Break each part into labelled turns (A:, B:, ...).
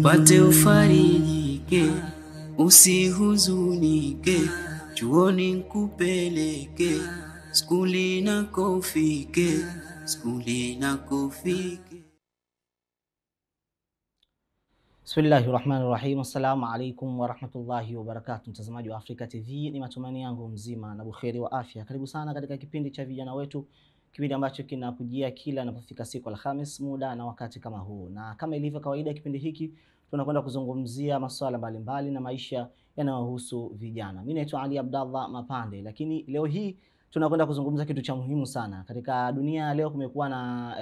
A: Pate ufarijike, usihuzunike, chuoni nkupeleke, skuli na kofike, skuli na kofike.
B: Bismillahirrahmanirrahim. Assalamu alaikum warahmatullahi wabarakatuh. Mtazamaji wa Africa TV, ni matumaini yangu mzima na buheri wa afya. Karibu sana katika kipindi cha vijana wetu, kipindi ambacho kinakujia kila inapofika siku Alhamis muda na wakati kama huu. Na kama ilivyo kawaida, kipindi hiki tunakwenda kuzungumzia masuala mbalimbali na maisha yanayohusu vijana. Mimi naitwa Ali Abdallah Mapande, lakini leo hii tunakwenda kuzungumza kitu cha muhimu sana. Katika dunia leo kumekuwa na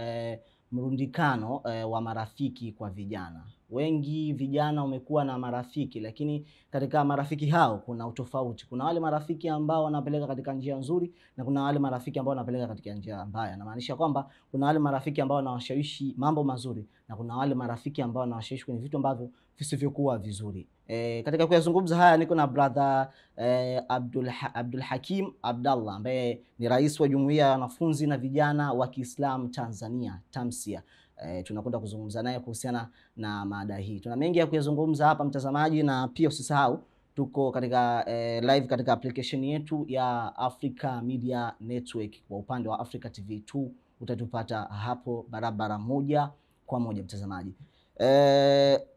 B: mrundikano wa marafiki kwa vijana. Wengi vijana wamekuwa na marafiki, lakini katika marafiki hao kuna utofauti. Kuna wale marafiki ambao wanapeleka katika njia nzuri na kuna wale marafiki ambao wanapeleka katika njia mbaya. Na maanisha kwamba kuna wale marafiki ambao wanawashawishi mambo mazuri na kuna wale marafiki ambao wanawashawishi kwenye vitu ambavyo visivyokuwa vizuri. Katika kuyazungumza haya niko na brother Abdul Hakim Abdallah ambaye ni rais wa Jumuiya ya Wanafunzi na Vijana wa Kiislamu Tanzania, TAMSIA. Tunakwenda kuzungumza naye kuhusiana na mada hii. Tuna mengi ya kuyazungumza hapa mtazamaji, na pia usisahau tuko katika live katika application yetu ya Africa Media Network. Kwa upande wa Africa TV 2 utatupata hapo barabara moja kwa moja mtazamaji.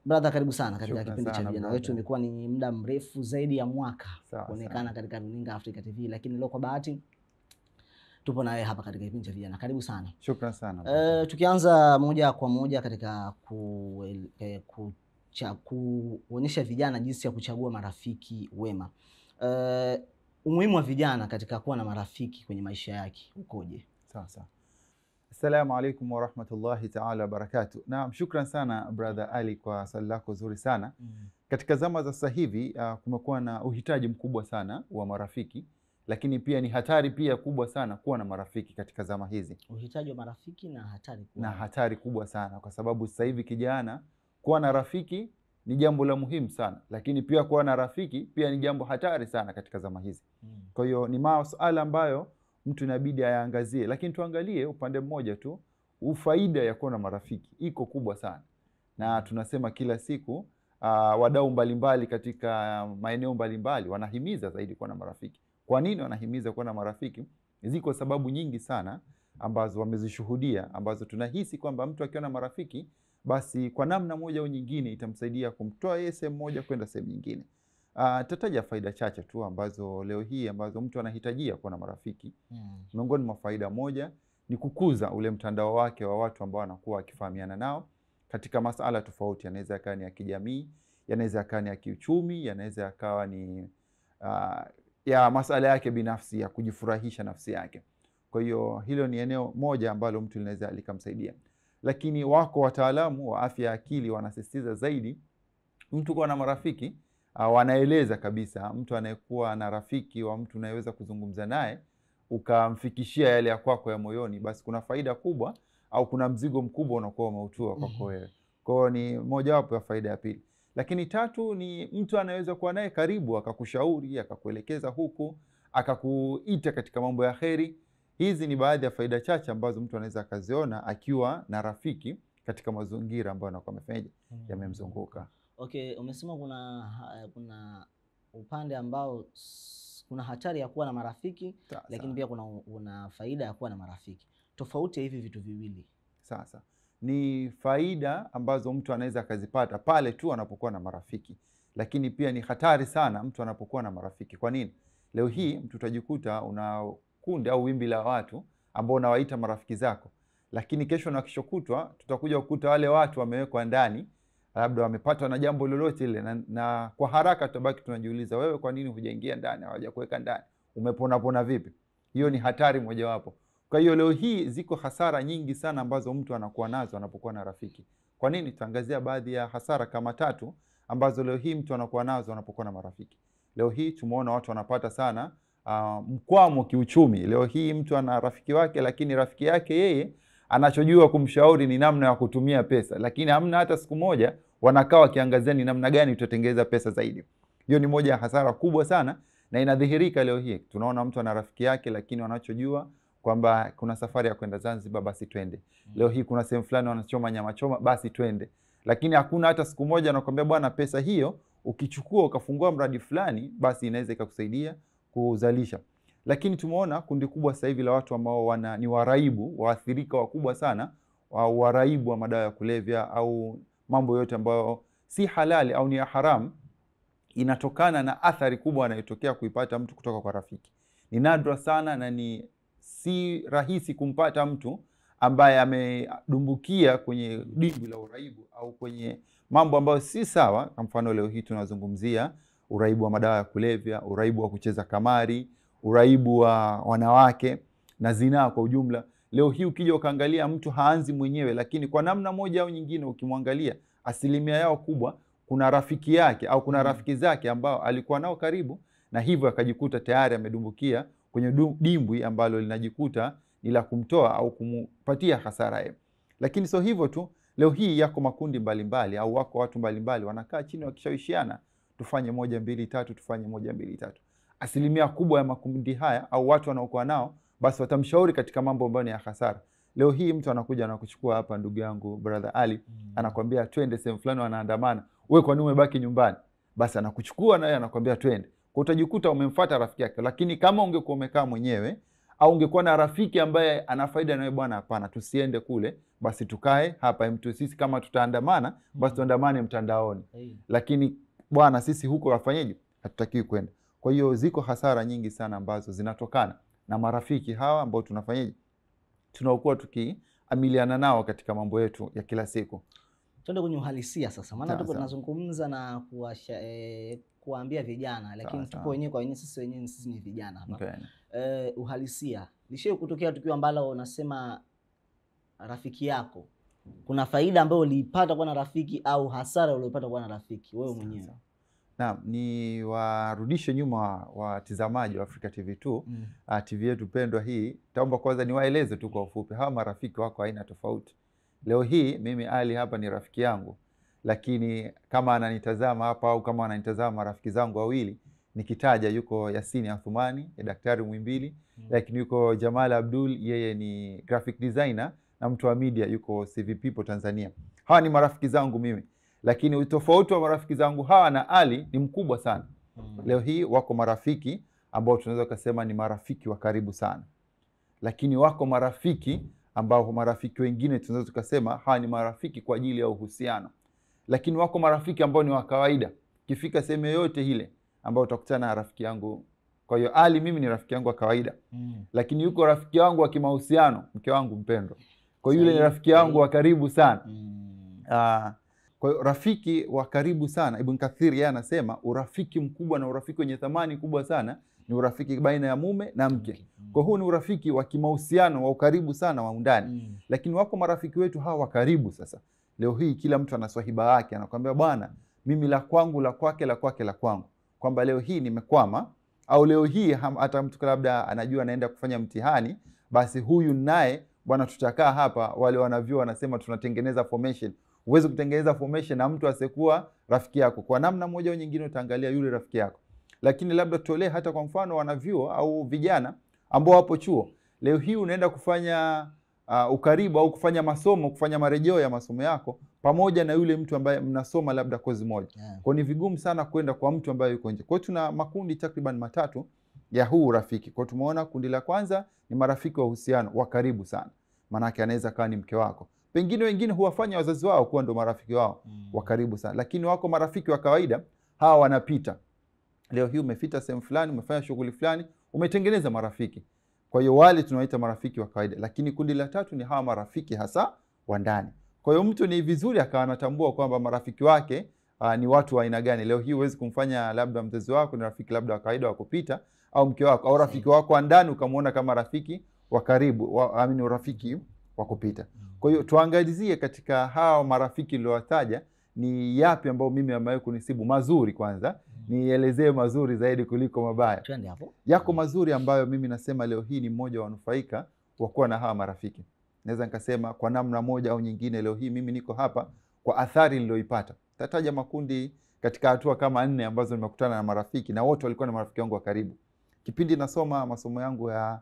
B: Brother, karibu sana katika kipindi cha vijana wetu. Imekuwa ni muda mrefu zaidi ya mwaka kuonekana katika runinga Africa TV, lakini leo kwa bahati tupo nawe hapa katika kipindi cha vijana. Karibu sana.
C: Shukrani sana.
B: Tukianza moja kwa moja katika kuonyesha vijana jinsi ya kuchagua marafiki wema. Umuhimu wa vijana katika kuwa na marafiki kwenye maisha yake ukoje?
C: Sawa. Assalamu alaikum wa rahmatullahi ta'ala barakatuh. Naam, shukran sana brother Ali kwa swali lako zuri sana. Katika zama za sasa hivi kumekuwa na uhitaji mkubwa sana wa marafiki, lakini pia ni hatari pia kubwa sana kuwa na marafiki katika zama hizi.
B: Uhitaji wa marafiki na hatari kubwa.
C: Na hatari kubwa sana kwa sababu sasa hivi kijana kuwa na rafiki ni jambo la muhimu sana, lakini pia kuwa na rafiki pia ni jambo hatari sana katika zama hizi. Kwa hiyo ni masuala ambayo mtu inabidi ayaangazie, lakini tuangalie upande mmoja tu. Ufaida ya kuwa na marafiki iko kubwa sana, na tunasema kila siku wadau mbalimbali katika maeneo mbalimbali wanahimiza zaidi kuwa na marafiki. Kwa nini wanahimiza kuwa na marafiki? Ziko sababu nyingi sana ambazo wamezishuhudia, ambazo tunahisi kwamba mtu akiwa na marafiki basi kwa namna moja au nyingine itamsaidia kumtoa yeye sehemu moja kwenda sehemu nyingine. Tataja faida chache tu ambazo leo hii ambazo mtu anahitajia kuwa na marafiki. Miongoni mwa faida moja ni kukuza ule mtandao wake wa watu ambao anakuwa akifahamiana nao katika masuala tofauti. Yanaweza yakawa ni ya kijamii, yanaweza yakawa ni ya kiuchumi, yanaweza yakawa ni ya masuala yake binafsi ya kujifurahisha nafsi yake. Kwa hiyo hilo ni eneo moja ambalo mtu linaweza likamsaidia. Lakini wako wataalamu wa afya ya akili wanasisitiza zaidi mtu kuwa na marafiki. Wanaeleza kabisa mtu anayekuwa na rafiki wa mtu unayeweza kuzungumza naye ukamfikishia yale ya kwako ya moyoni, basi kuna faida kubwa au kuna mzigo mkubwa unakuwa umeutua kwako wewe. Kwa hiyo ni moja wapo ya faida ya pili. Lakini tatu ni mtu anaweza kuwa naye karibu akakushauri, akakuelekeza huku, akakuita katika mambo ya kheri. Hizi ni baadhi ya faida chache ambazo mtu anaweza akaziona akiwa na rafiki katika mazingira ambayo anakuwa amefanyaje yamemzunguka.
B: Okay, umesema kuna upande ambao kuna hatari ya kuwa na marafiki, lakini pia kuna faida ya kuwa na marafiki. Tofauti ya hivi vitu viwili.
C: Sasa ni faida ambazo mtu anaweza akazipata pale tu anapokuwa na marafiki, lakini pia ni hatari sana mtu anapokuwa na marafiki. Kwa nini? Leo hii mtu utajikuta una kundi au wimbi la watu ambao unawaita marafiki zako, lakini kesho na kesho kutwa tutakuja kukuta wale watu wamewekwa ndani, labda wamepatwa na jambo lolote ile, na kwa haraka tutabaki tunajiuliza, wewe kwa nini hujaingia ndani, hawajakuweka ndani, umepona vipi? Hiyo ni hatari mojawapo. Kwa hiyo leo hii ziko hasara nyingi sana ambazo mtu anakuwa nazo anapokuwa na rafiki. Kwa nini? Tutaangazia baadhi ya hasara kama tatu ambazo leo hii mtu anakuwa nazo anapokuwa na marafiki. Leo hii tumeona watu wanapata sana mkwamo kiuchumi. Leo hii mtu ana rafiki wake, lakini rafiki yake yeye anachojua kumshauri ni namna ya kutumia pesa, lakini hamna hata siku moja wanakaa wakiangazia ni namna gani utatengeza pesa zaidi. Hiyo ni moja ya hasara kubwa sana na inadhihirika leo hii. Tunaona mtu ana rafiki yake, lakini wanachojua kwamba kuna safari ya kwenda Zanzibar, basi twende. Leo hii kuna sehemu fulani wanachoma nyama choma, basi twende. Lakini hakuna hata siku moja anakuambia bwana, pesa hiyo ukichukua ukafungua mradi fulani, basi inaweza ikakusaidia kuzalisha. Lakini tumeona kundi kubwa sasa hivi la watu ambao ni waraibu, waathirika wakubwa sana wa waraibu wa madawa ya kulevya au mambo yote ambayo si halali au ni ya haram, inatokana na athari kubwa anayotokea kuipata mtu kutoka kwa rafiki. Ni nadra sana na ni si rahisi kumpata mtu ambaye amedumbukia kwenye dimbwi la uraibu au kwenye mambo ambayo si sawa. Kwa mfano leo hii tunazungumzia uraibu wa madawa ya kulevya, uraibu wa kucheza kamari, uraibu wa wanawake na zinaa kwa ujumla. Leo hii ukija ukaangalia mtu haanzi mwenyewe, lakini kwa namna moja au nyingine ukimwangalia, asilimia yao kubwa kuna rafiki yake au kuna rafiki zake ambao alikuwa nao karibu, na hivyo akajikuta tayari amedumbukia kwenye dimbwi ambalo linajikuta ni la kumtoa au kumpatia hasara yeye. Lakini sio hivyo tu, leo hii yako makundi mbalimbali au wako watu mbalimbali wanakaa chini wakishawishiana, tufanye 1 2 3, tufanye 1 2 3. Asilimia kubwa ya makundi haya au watu wanaokuwa nao, basi watamshauri katika mambo ambayo ni ya hasara. Leo hii mtu anakuja na kuchukua hapa, ndugu yangu brother Ali, anakuambia twende sehemu fulani wanaandamana, wewe kwa nini umebaki nyumbani? Basi anakuchukua naye anakuambia twende. Kwa utajikuta umemfuata rafiki yake. Lakini kama ungekuwa umekaa mwenyewe au ungekuwa na rafiki ambaye ana faida na wewe, bwana hapana, tusiende kule, basi tukae hapa mtu, sisi kama tutaandamana basi tuandamane mtandaoni. Lakini bwana sisi huko wafanyeje? Hatutakiwi kwenda. Kwa hiyo ziko hasara nyingi sana ambazo zinatokana na marafiki hawa ambao tunafanyaje, tunaokuwa tukiamiliana nao katika mambo yetu ya kila siku.
B: Tuende kwenye uhalisia sasa, maana tuko tunazungumza na kuambia vijana, lakini tupo wenyewe kwa wenyewe, sisi ni vijana hapa. Uhalisia, lishe kutokea tukio ambalo unasema rafiki yako, kuna faida ambayo uliipata kwa na rafiki au hasara uliyopata kwa na rafiki wewe mwenyewe?
C: Naam, ni warudishe nyuma watazamaji wa Africa TV 2, TV yetu pendwa hii. Taomba kwanza niwaeleze tu kwa ufupi, hawa marafiki wako aina tofauti. Leo hii mimi Ali hapa ni rafiki yangu, lakini kama ananitazama hapa au kama ananitazama marafiki zangu wawili, nikitaja yuko Yasini Athumani, daktari Muhimbili, lakini yuko Jamal Abdul, yeye ni graphic designer na mtu wa media, yuko CV People Tanzania. Hawa ni marafiki zangu mimi, lakini utofauti wa marafiki zangu hawa na Ali ni mkubwa sana. Leo hii wako marafiki ambao tunaweza kusema ni marafiki wa karibu sana, lakini wako marafiki ambao marafiki wengine tunaweza kusema hawa ni marafiki kwa ajili ya uhusiano, lakini wako marafiki ambao ni wa kawaida. Kifika sehemu yote ile ambao utakutana na rafiki yangu. Kwa hiyo Ali mimi ni rafiki yangu wa kawaida, lakini yuko rafiki yangu wa kimahusiano, mke wangu mpendwa. Kwa hiyo yule ni rafiki yangu wa karibu sana. Kwa hiyo rafiki wa karibu sana, Ibn Kathir yeye anasema urafiki mkubwa na urafiki wenye thamani kubwa sana ni urafiki baina ya mume na mke. Kwa hiyo ni urafiki wa kimahusiano wa ukaribu sana wa undani. Lakini wako marafiki wetu hawa wa karibu sasa. Leo hii kila mtu ana swahiba wake, anakuambia bwana mimi la kwangu la kwake, la kwake la kwangu. Kwamba leo hii nimekwama au leo hii hata mtu labda anajua anaenda kufanya mtihani, basi huyu naye bwana tutakaa hapa, wale wanavyo wanasema tunatengeneza formation. Uweze kutengeneza formation na mtu asiyekuwa rafiki yako. Kwa namna moja au nyingine utaangalia yule rafiki yako. Lakini labda tutolee hata kwa mfano wanavyuo au vijana ambao wapo chuo. Leo hii unaenda kufanya ukaribu au kufanya masomo, kufanya marejeo ya masomo yako pamoja na yule mtu ambaye mnasoma labda kozi moja. Kwa ni vigumu sana kwenda kwa mtu ambaye yuko nje. Kwa hiyo tuna makundi takriban 3 ya huu rafiki. Kwa tumeona kundi la kwanza ni marafiki wa uhusiano wa karibu sana. Maana yake anaweza kuwa ni mke wako. Pengine wengine huwafanya wazazi wao kuwa ndo marafiki wao wa karibu sana. Lakini wako marafiki wa kawaida, hawa wanapita. Leo hii umefita sehemu fulani, umefanya shughuli fulani, umetengeneza marafiki. Kwa hiyo wale tunawaita marafiki wa kawaida. Lakini kundi la 3 ni hawa marafiki hasa wa ndani. Kwa hiyo mtu ni vizuri akawa anatambua kwamba marafiki wake ni watu wa aina gani. Leo hii huwezi kumfanya labda mzazi wako ni rafiki labda wa kawaida wa kupita, au mke wako au rafiki wako wa ndani ukamuona kama rafiki wa karibu, amini rafiki wa kupita. Kwa hiyo tuangalizie katika hao marafiki niliowataja ni yapi ambao mimi amewahi kunisibu mazuri. Kwanza nielezee mazuri zaidi kuliko mabaya.
B: Twende hapo.
C: Yako mazuri ambayo mimi nasema leo hii ni mmoja wa wanufaika wa kuwa na hawa marafiki. Naweza nikasema kwa namna moja au nyingine leo hii mimi niko hapa kwa athari niliyoipata. Tataja makundi katika hatua kama 4 ambazo nimekutana na marafiki na wote walikuwa na marafiki wangu wa karibu. Kipindi nasoma masomo yangu ya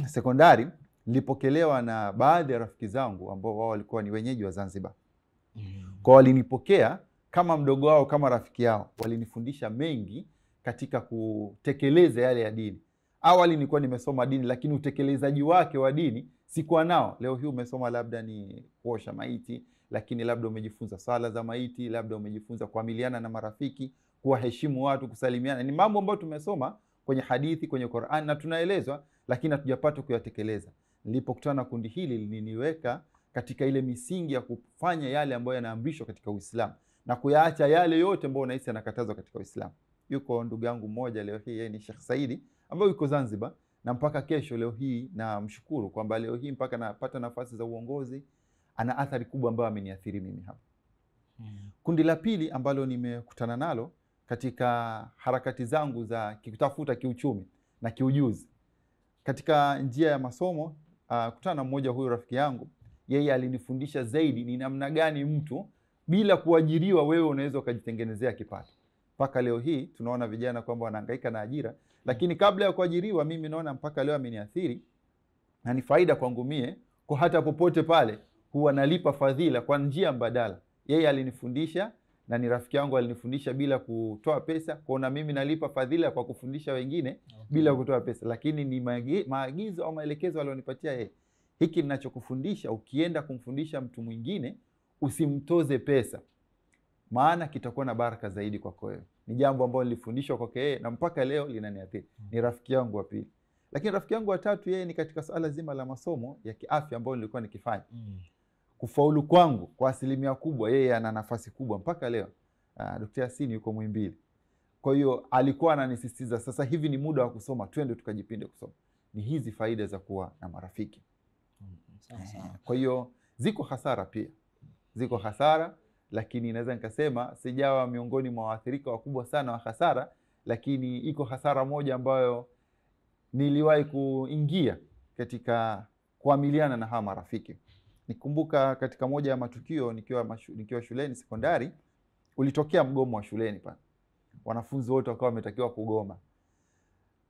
C: sekondari nilipokelewa na baadhi ya rafiki zangu ambao wao walikuwa ni wenyeji wa Zanzibar. Kwa walinipokea kama mdogo wao, kama rafiki yao. Walinifundisha mengi katika kutekeleza yale ya dini. Awali nilikuwa nimesoma dini, lakini utekelezaji wake wa dini sikuwa nao. Leo hii umesoma labda ni kuosha maiti, lakini labda umejifunza sala za maiti, labda umejifunza kuamiliana na marafiki, kuwaheshimu watu, kusalimiana. Ni mambo ambayo tumesoma kwenye hadithi, kwenye Qur'an na tunaelezwa, lakini hatujapata kuyatekeleza. Nilipokutana na kundi hili liliniweka katika ile misingi ya kufanya yale ambayo yanaamrishwa katika Uislamu na kuyaacha yale yote ambayo unahisi yanakatazwa katika Uislamu. Yuko ndugu yangu mmoja leo hii, yeye ni Sheikh Saidi ambaye yuko Zanzibar, na mpaka kesho leo hii namshukuru kwamba leo hii mpaka napata nafasi za uongozi, ana athari kubwa ambayo ameniathiri mimi hapa. Kundi la pili ambalo nimekutana nalo katika harakati zangu za kutafuta kiuchumi na kiujuzi katika njia ya masomo, kutana na mmoja huyu rafiki yangu. Yeye alinifundisha zaidi ni namna gani mtu bila kuajiriwa wewe unaweza ukajitengenezea kipato. Mpaka leo hii tunaona vijana kwamba wanahangaika na ajira, lakini kabla ya kuajiriwa mimi naona mpaka leo ameniathiri na ni faida kwangu mie, kwa hata popote pale huwa nalipa fadhila kwa njia mbadala. Yeye alinifundisha na ni rafiki yangu, alinifundisha bila kutoa pesa, kuona mimi nalipa fadhila kwa kufundisha wengine bila kutoa pesa, lakini ni maagizo au maelekezo alionipatia yeye. Hiki ninachokufundisha, ukienda kumfundisha mtu mwingine usimtoze pesa, maana kitakuwa na baraka zaidi kwako wewe. Ni jambo ambalo nilifundishwa kwake yeye na mpaka leo linaniathiri. Ni rafiki yangu wa pili. Lakini rafiki yangu wa tatu, yeye ni katika swala zima la masomo ya kiafya ambayo nilikuwa nikifanya. Kufaulu kwangu kwa asilimia kubwa yeye ana nafasi kubwa mpaka leo. Dr. Yasini yuko Muhimbili. Kwa hiyo alikuwa ananisisitiza, sasa hivi ni muda wa kusoma, twende tukajipinde kusoma. Ni hizi faida za kuwa na marafiki. Kwa hiyo ziko hasara pia. Ziko hasara, lakini naweza nikasema sijawa miongoni mwa waathirika wakubwa sana wa hasara, lakini iko hasara moja ambayo niliwahi kuingia katika kuamiliana na hawa marafiki. Nikumbuka katika moja ya matukio nikiwa shuleni sekondari, ulitokea mgomo wa shuleni pale. Wanafunzi wote wakawa wametakiwa kugoma.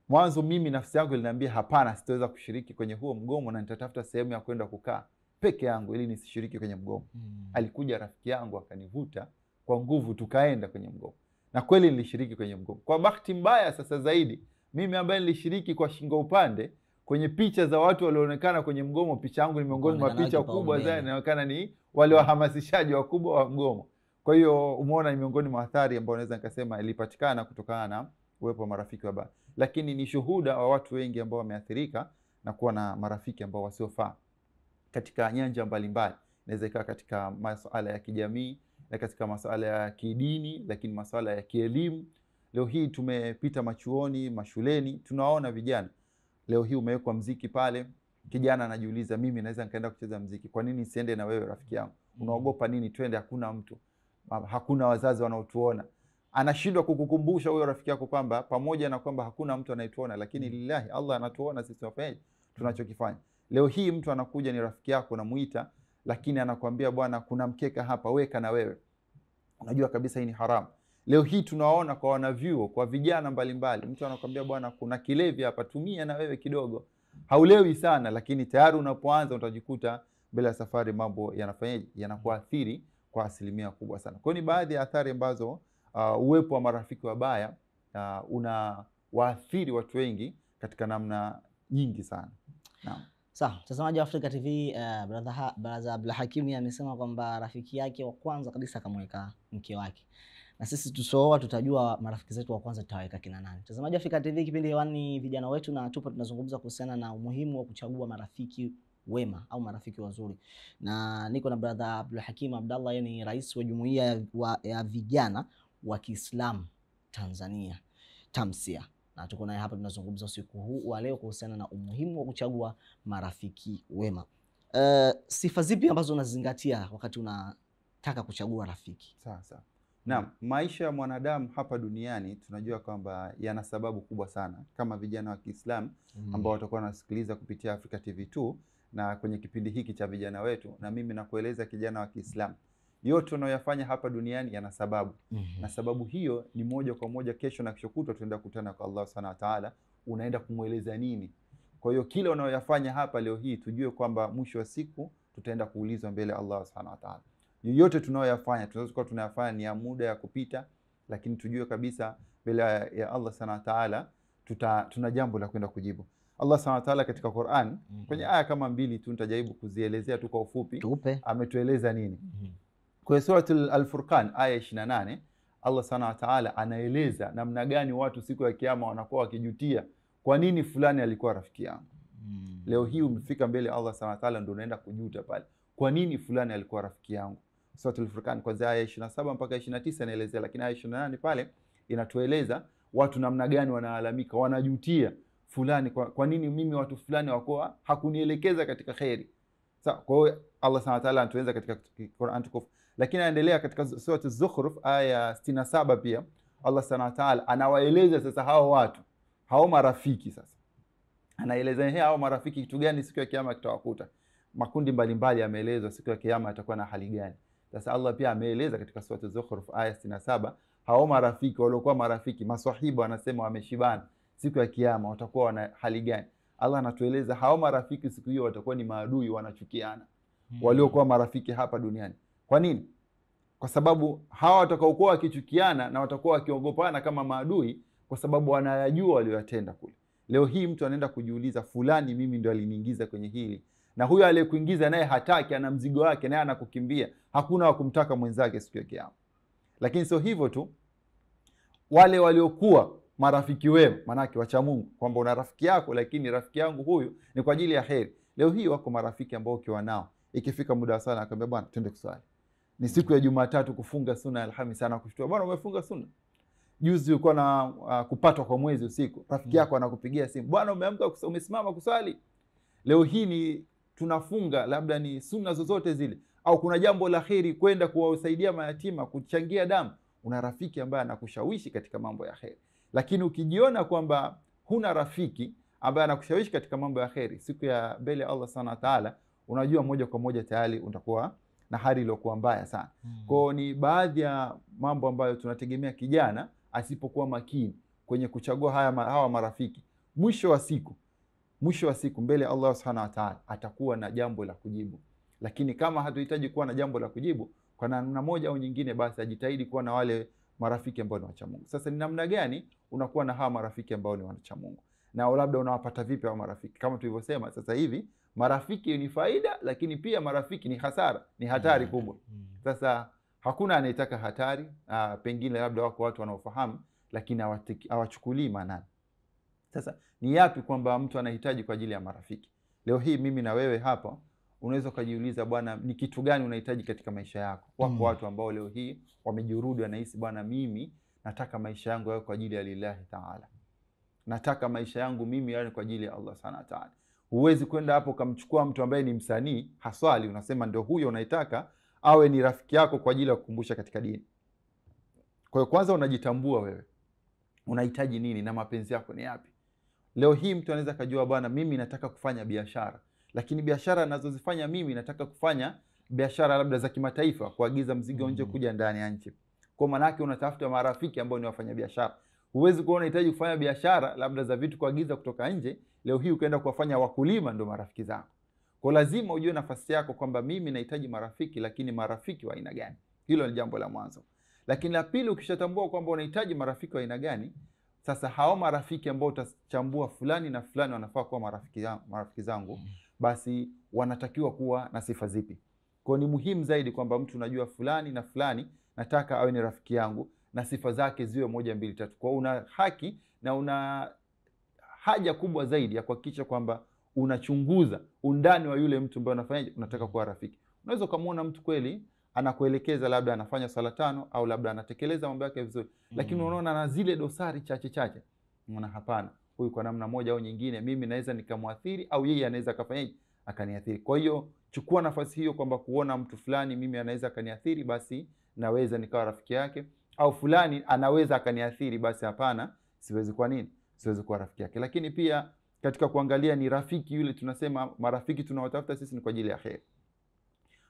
C: Mwanzo mimi nafsi yangu iliniambia hapana, sitaweza kushiriki kwenye huo mgomo na nitatafuta sehemu ya kwenda kukaa peke yangu ili nisishiriki kwenye mgomo. Alikuja rafiki yangu akanivuta kwa nguvu tukaenda kwenye mgomo. Na kweli nilishiriki kwenye mgomo. Kwa bahati mbaya sasa zaidi, mimi ambaye nilishiriki kwa shingo upande, kwenye picha za watu walioonekana kwenye mgomo, picha yangu ni miongoni mwa picha kubwa zaidi, inaonekana ni wale wahamasishaji wakubwa wa mgomo. Kwa hiyo umeona ni miongoni mwa athari ambayo naweza nikasema ilipatikana kutokana na uwepo wa marafiki wabaya. Lakini ni shuhuda wa watu wengi ambao wameathirika na kuwa na marafiki ambao wasiofaa katika nyanja mbalimbali. Inaweza ikawa katika masuala ya kijamii, na katika masuala ya kidini, lakini masuala ya kielimu. Leo hii tumepita machuoni, mashuleni, tunaona vijana. Leo hii umewekwa mziki pale, kijana anajiuliza, mimi naweza nikaenda kucheza mziki, kwa nini siende na wewe rafiki yangu? Unaogopa nini? Twende, hakuna mtu, hakuna wazazi wanaotuona. Anashindwa kukukumbusha huyo rafiki yako kwamba pamoja na kwamba hakuna mtu anayetuona, lakini lillahi Allah anatuona sisi wafanyaje tunachokifanya. Leo hii mtu anakuja, ni rafiki yako, unamuita, lakini anakuambia bwana, kuna mkeka hapa, weka na wewe. Unajua kabisa hii ni haramu. Leo hii tunaona kwa wanavyuo, kwa vijana mbalimbali, mtu anakuambia bwana, kuna kilevi hapa, tumia na wewe kidogo. Haulewi sana, lakini tayari unapoanza utajikuta bila ya safari mambo yanafanyaje, yanakuathiri kwa asilimia kubwa sana. Kwa hiyo ni baadhi ya athari ambazo uwepo wa marafiki wabaya unawaathiri watu wengi katika namna nyingi sana. Naam.
B: Sawa, mtazamaji wa Africa TV, brother Abdul Hakim amesema kwamba rafiki yake wa kwanza kabisa akamweka mke wake. Na sisi tusooa tutajua marafiki zetu wa kwanza tutaweka kina nani. Mtazamaji wa Africa TV, kipindi hewani vijana wetu, na tupo tunazungumza kuhusiana na umuhimu wa kuchagua marafiki wema au marafiki wazuri. Na niko na brother Abdul Hakim Abdallah, yeye ni rais wa jumuiya ya vijana wa Kiislamu Tanzania, Tamsia. Na tuko naye hapa tunazungumza usiku huu wa leo kuhusiana na umuhimu wa kuchagua marafiki wema. Sifa zipi ambazo unazingatia wakati unataka kuchagua rafiki?
C: Sawa. Naam, maisha ya mwanadamu hapa duniani tunajua kwamba yana sababu kubwa sana. Kama vijana wa Kiislamu ambao watakuwa wanasikiliza kupitia Africa TV2 na kwenye kipindi hiki cha vijana wetu, na mimi nakueleza kijana wa Kiislamu, yote unayofanya hapa duniani yana sababu. Na sababu hiyo ni moja kwa moja kesho na kesho kutwa tunaenda kukutana kwa Allah Subhanahu wa Ta'ala. Unaenda kumweleza nini? Kwa hiyo kile unayoyafanya hapa leo hii tujue kwamba mwisho wa siku tutaenda kuulizwa mbele Allah subhanahu wa ta'ala. Yoyote tunayoyafanya tunaweza kuwa tunayafanya ni ya muda ya kupita, lakini tujue kabisa mbele ya Allah subhanahu wa ta'ala tuna jambo la kwenda kujibu. Allah subhanahu wa ta'ala katika Qur'an kwenye aya kama 2 tu nitajaribu kuzielezea tu kwa ufupi. Ametueleza nini? Kwa suratul Al-Furqan aya 28 Allah subhanahu wa ta'ala anaeleza namna gani watu siku ya kiyama wanakuwa wakijutia kwa nini fulani alikuwa rafiki yangu. Leo hii umefika mbele Allah subhanahu wa ta'ala ndio unaenda kujuta pale. Kwa nini fulani alikuwa rafiki yangu? Suratul Furqan kwa aya 27 mpaka 29 inaelezea, lakini aya 28 pale inatueleza watu namna gani wanaalamika, wanajutia fulani kwa nini mimi watu fulani wakoa hakunielekeza katika khairi. Sasa kwa hiyo Allah subhanahu wa ta'ala anatueleza katika Qur'an tukufu, lakini anaendelea katika sura Az-Zukhruf aya 67 pia Allah subhanahu wa ta'ala anawaeleza sasa hao watu, hao marafiki. Sasa anaeleza hao marafiki kitu gani siku ya kiyama kitawakuta. Makundi mbalimbali yameelezwa siku ya kiyama atakuwa na hali gani. Sasa Allah pia ameeleza katika sura Az-Zukhruf aya 67 hao marafiki waliokuwa marafiki maswahiba wanasema wameshibana siku ya kiyama watakuwa wana hali gani. Allah anatueleza hao marafiki siku hiyo watakuwa ni maadui, wanachukiana waliokuwa marafiki hapa duniani. Kwa nini? Kwa sababu hawa watakaokuwa wakichukiana na watakuwa wakiogopana kama maadui kwa sababu wanayajua waliyotenda kule. Leo hii mtu anaenda kujiuliza fulani mimi ndio aliniingiza kwenye hili, na huyo aliyekuingiza naye hataki, ana mzigo wake naye anakukimbia, hakuna wa kumtaka mwenzake siku ya kiyama. Lakini sio hivyo tu, wale waliokuwa marafiki wema, manake wacha Mungu, kwamba una rafiki yako lakini rafiki yangu huyu ni kwa ajili ya kheri. Leo hii wako marafiki ambao ukiwa nao ikifika muda wa sala akamwambia bwana twende kuswali. Ni siku ya Jumatatu kufunga sunna, Alhamisi sana kushtua bwana umefunga sunna. Juzi ulikuwa na kupatwa kwa mwezi usiku, rafiki yako anakupigia simu, bwana umeamka umesimama kuswali. Leo hii ni tunafunga labda ni sunna zozote zile, au kuna jambo la kheri kwenda kuwasaidia mayatima, kuchangia damu, una rafiki ambaye anakushawishi katika mambo ya kheri. Lakini ukijiona kwamba huna rafiki ambaye anakushawishi katika mambo ya kheri, siku ya mbele Allah subhanahu wa ta'ala unajua moja kwa moja tayari utakuwa na hali iliyokuwa mbaya sana. Kwa ni baadhi ya mambo ambayo tunategemea kijana asipokuwa makini kwenye kuchagua hawa marafiki, mwisho wa siku mbele Allah subhanahu wa ta'ala atakuwa na jambo la kujibu. Lakini kama hatuhitaji kuwa na jambo la kujibu kwa namna moja au nyingine, basi ajitahidi kuwa na wale marafiki ambao ni wacha Mungu. Sasa ni namna gani unakuwa na hawa marafiki ambao ni wacha Mungu? Na labda unawapata vipi hawa marafiki? Kama tulivyosema sasa hivi marafiki ni faida, lakini pia marafiki ni hasara, ni hatari kubwa. Sasa hakuna anayetaka hatari, pengine labda wako watu wanaofahamu lakini hawachukulii maana. Sasa ni yapi kwamba mtu anahitaji kwa ajili ya marafiki? Leo hii mimi na wewe hapa unaweza kujiuliza bwana ni kitu gani unahitaji katika maisha yako. Wako watu ambao leo hii wamejirudi, wanahisi bwana mimi nataka maisha yangu yawe kwa ajili ya lillahi ta'ala. Nataka maisha yangu mimi yawe kwa ajili ya Allah subhanahu wa ta'ala. Huwezi kwenda hapo kumchukua mtu ambaye ni msanii haswali unasema ndio huyo unaitaka awe ni rafiki yako kwa ajili ya kukumbusha katika dini. Kwa hiyo kwanza unajitambua wewe unahitaji nini na mapenzi yako ni yapi. Leo hii mtu anaweza kujua bwana mimi nataka kufanya biashara, lakini biashara ninazozifanya mimi nataka kufanya biashara labda za kimataifa, kuagiza mzigo nje kuja ndani ya nchi. Kwa maana yake unatafuta marafiki ambao ni wafanya biashara. Huwezi kuona unahitaji kufanya biashara labda za vitu kuagiza kutoka nje, leo hii ukaenda kuwafanya wakulima ndio marafiki zako. Kwa lazima ujue nafasi yako kwamba mimi nahitaji marafiki, lakini marafiki wa aina gani? Hilo ni jambo la mwanzo. Lakini la pili, ukishatambua kwamba unahitaji marafiki wa aina gani, sasa hao marafiki ambao utachambua fulani na fulani wanafaa kuwa marafiki zangu, basi wanatakiwa kuwa na sifa zipi? Kwa ni muhimu zaidi kwamba mtu unajua fulani na fulani nataka awe ni rafiki yangu na sifa zake ziwe 1 2 3. Kwa una haki na una haja kubwa zaidi ya kuhakikisha kwamba unachunguza undani wa yule mtu ambaye unataka kuwa rafiki. Unaweza kumuona mtu kweli anakuelekeza labda anafanya sala 5 au labda anatekeleza mambo yake vizuri, lakini unaona na zile dosari chache. Unaona hapana, huyu kwa namna moja au nyingine mimi naweza nikamwathiri au yeye anaweza kafanyaje akaniathiri. Kwa hiyo chukua nafasi hiyo kwamba kuona mtu fulani mimi anaweza akaniathiri, basi naweza nikawa rafiki yake, au fulani anaweza akaniathiri, basi hapana, siwezi. Kwa nini siwezi kuwa rafiki yake? Lakini pia katika kuangalia ni rafiki yule, tunasema marafiki tunaotafuta sisi ni kwa ajili ya kheri.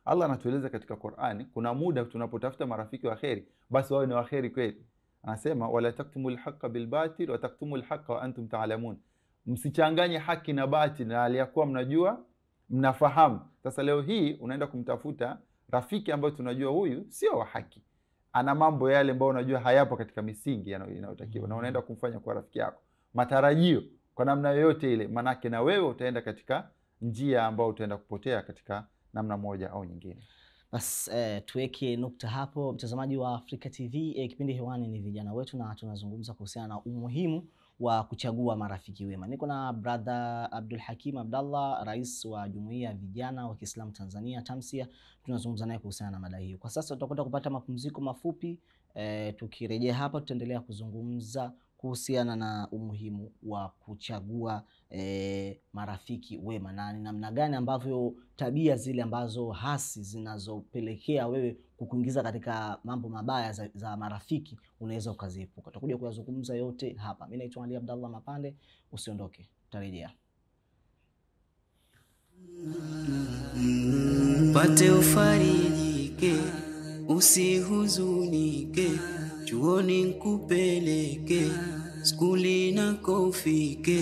C: Allah anatueleza katika Qur'ani kuna muda tunapotafuta marafiki wa kheri basi wao ni wa kheri kweli. Anasema wala taktumul haqqa bil batil wa taktumul haqqa wa antum ta'lamun. msichanganye haki na batili, na aliyakuwa mnajua, mnafahamu. Sasa leo hii unaenda kumtafuta rafiki ambaye tunajua huyu sio wa haki, ana mambo yale ambayo unajua hayapo katika misingi inayotakiwa, na unaenda kumfanya kwa rafiki yako, matarajio kwa namna yoyote ile, manake na wewe utaenda katika njia ambayo utaenda kupotea katika namna moja au nyingine.
B: Bas tuweke nukta hapo, mtazamaji wa Africa TV. Kipindi hewani ni vijana wetu, na tunazungumza kuhusiana na umuhimu wa kuchagua marafiki wema. Niko na brother Abdul Hakim Abdallah, rais wa Jumuiya ya Vijana wa Kiislamu Tanzania TAMSIA. Tunazungumza naye kuhusiana na mada hiyo. Kwa sasa tutakwenda kupata mapumziko mafupi. Tukirejea hapa tutaendelea kuzungumza kuhusiana na umuhimu wa kuchagua marafiki wema, na ni namna gani ambavyo tabia zile ambazo hasi zinazopelekea wewe kukuingiza katika mambo mabaya za marafiki unaweza ukaziepuka. Tutakuja kuyazungumza yote hapa. Mimi naitwa Ali Abdallah Mapande, usiondoke, tutarejea.
A: Pate ufarijike, usihuzunike, chuoni nkupeleke, skuli nako ufike,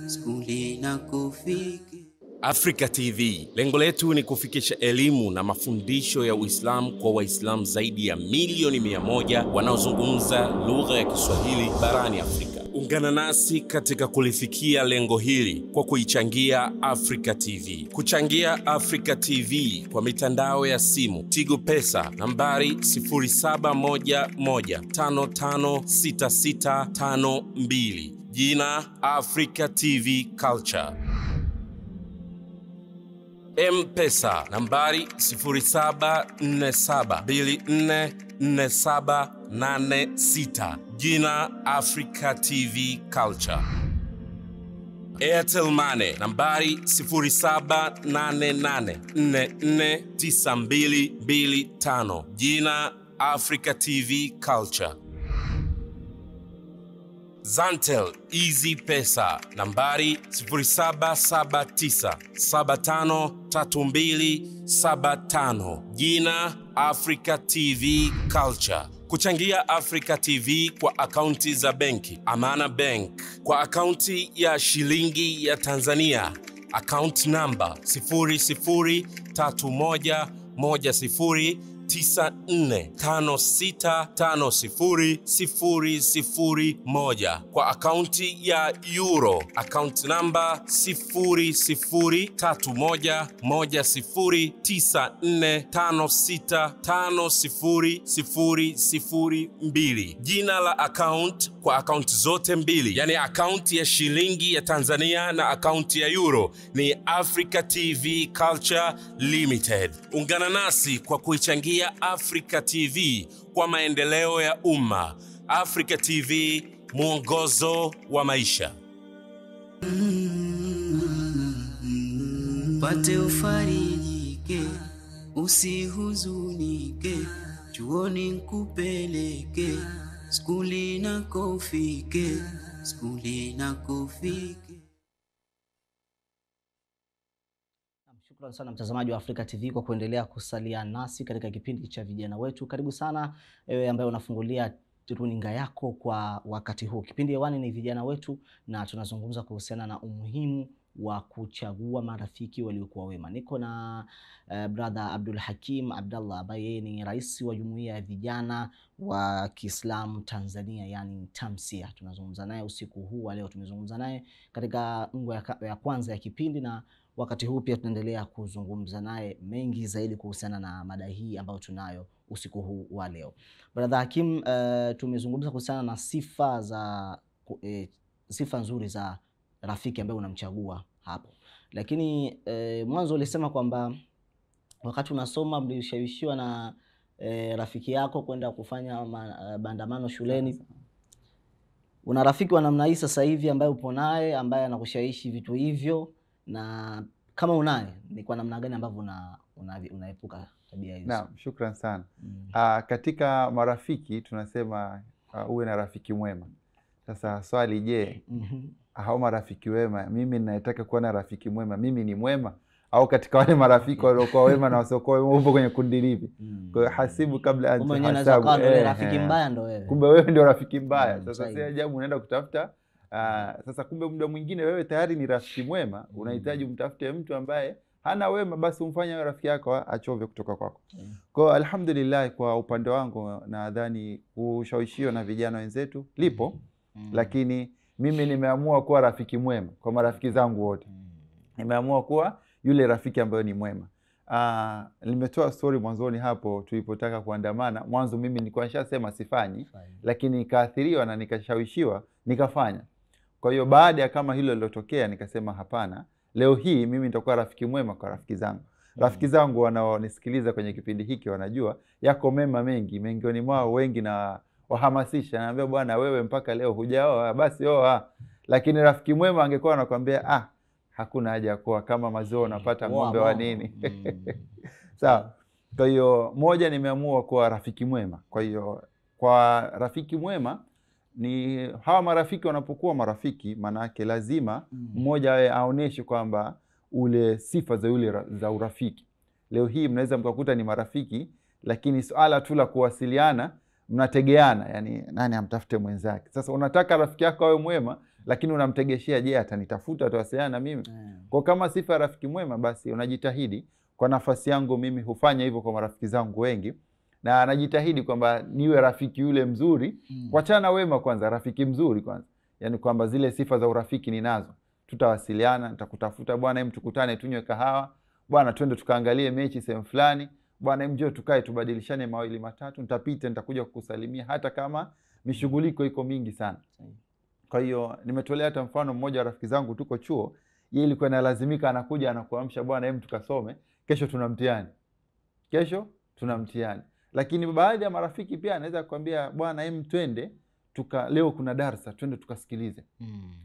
A: skuli nako ufike.
D: Africa TV, lengo letu ni kufikisha elimu na mafundisho ya Uislamu kwa Waislamu zaidi ya milioni 100 wanaozungumza lugha ya Kiswahili barani Afrika. Ungana nasi katika kulifikia lengo hili kwa kuichangia Africa TV. Kuchangia Africa TV kwa mitandao ya simu: Tigo Pesa nambari 0711556652, jina Africa TV Culture. M-Pesa nambari 0747244786, jina Africa TV Culture. Airtel Money nambari 0788449225, jina Africa TV Culture. Zantel Easy Pesa nambari 0779753275, jina Africa TV Culture. Kuchangia Africa TV kwa akaunti za benki: Amana Bank kwa akaunti ya shilingi ya Tanzania, account number 00311094500001. Kwa akaunti ya Euro, account number 0031109456500002. Jina la account kwa account zote mbili, yani account ya shilingi ya Tanzania na account ya Euro, ni Africa TV Culture Limited. Ungana nasi kwa kuichangia Africa TV kwa maendeleo ya umma. Africa TV, mwongozo wa maisha.
A: Pate ufarijike, usihuzunike, chuoni nkupeleke, skuli nako ufike, skuli nako ufike.
B: Shukrani sana mtazamaji wa Africa TV kwa kuendelea kusalia nasi katika kipindi cha vijana wetu. Karibu sana wewe ambaye unafungulia runinga yako kwa wakati huu. Kipindi hewani ni vijana wetu, na tunazungumza kuhusiana na umuhimu wa kuchagua marafiki waliokuwa wema. Niko na brother Abdul Hakim Abdallah ambaye ni rais wa Jumuiya ya Vijana wa Kiislamu Tanzania, yani TAMSIA. Tunazungumza naye usiku huu wa leo. Tumezungumza naye katika ngo ya kwanza ya kipindi, na wakati huu pia tunaendelea kuzungumza naye mengi zaidi kuhusiana na mada hii ambayo tunayo usiku huu wa leo. Brother Hakim, tumezungumza kuhusiana na sifa nzuri za rafiki ambaye unamchagua hapo. Lakini mwanzo ulisema kwamba wakati unasoma mlishawishiwa na rafiki yako kwenda kufanya maandamano shuleni. Una rafiki wa namna hii sasa hivi ambaye upo naye, ambaye anakushawishi vitu hivyo? Na kama unaye, ni kwa namna gani ambavyo unaepuka tabia hizo?
C: Naam, shukran sana. Katika marafiki tunasema uwe na rafiki mwema. Sasa swali, je, hao marafiki wema, mimi ninataka kuwa na rafiki mwema, mimi ni mwema? Au katika wale marafiki waliokuwa wema na wasiokuwa wema upo kwenye kundi lipi? Kwa hiyo hasibu kabla
B: hasabu. Rafiki mbaya ndo wewe.
C: Kumbe wewe ndio rafiki mbaya. Sasa si ajabu unaenda kutafuta Sasa kumbe muda mwingine wewe tayari ni rafiki mwema, unahitaji umtafute mtu ambaye hana wema, basi umfanye rafiki yako achove kutoka kwako. Kwa alhamdulillah, kwa upande wangu nadhani ushawishiwa na vijana wenzetu lipo, lakini mimi nimeamua kuwa rafiki mwema kwa marafiki zangu wote. Nimeamua kuwa yule rafiki ambaye ni mwema. Nimetoa story mwanzoni hapo tulipotaka kuandamana. Mwanzo mimi nilikuwa nishasema sifanyi, lakini nikaathiriwa na nikashawishiwa nikafanya. Kwa hiyo baada ya kama hilo lilotokea nikasema hapana, leo hii mimi nitakuwa rafiki mwema kwa rafiki zangu. Rafiki zangu wanaonisikiliza kwenye kipindi hiki wanajua yako mema mengi, miongoni mwao wengi na wahamasisha, naambia bwana wewe mpaka leo hujaoa, basi oa. Lakini rafiki mwema angekuwa anakuambia hakuna haja ya kuoa, kama maziwa unapata ng'ombe wa nini. Sawa. Kwa hiyo moja, nimeamua kuwa rafiki mwema. Kwa hiyo kwa rafiki mwema ni hawa marafiki wanapokuwa marafiki, manake lazima mmoja aoneshe kwamba ule sifa za yule za urafiki. Leo hii mnaweza mkakuta ni marafiki, lakini swala tu la kuwasiliana mnategeana, yani nani amtafute mwenzake. Sasa unataka rafiki yako awe mwema, lakini unamtegeshea, je, atanitafuta, atawasiliana na mimi? Kwa kama sifa ya rafiki mwema, basi unajitahidi. Kwa nafasi yangu mimi hufanya hivyo kwa marafiki zangu wengi, na najitahidi kwamba niwe rafiki yule mzuri. Wachana wema kwanza, rafiki mzuri kwanza. Yani kwamba zile sifa za urafiki ninazo. Tutawasiliana, nitakutafuta, bwana hem tukutane tunywe kahawa, bwana twende tukaangalie mechi sehemu fulani, bwana hem njoo tukae tubadilishane mawili matatu, nitapita nitakuja kukusalimia hata kama mishughuliko iko mingi sana. Kwa hiyo nimetolea hata mfano mmoja wa rafiki zangu, tuko chuo, yeye ilikuwa inalazimika anakuja anakuamsha, bwana hem tukasome, kesho tuna mtihani. Kesho tuna mtihani. Lakini baadhi ya marafiki pia anaweza kukwambia, bwana hem twende leo kuna darasa, twende tukasikilize.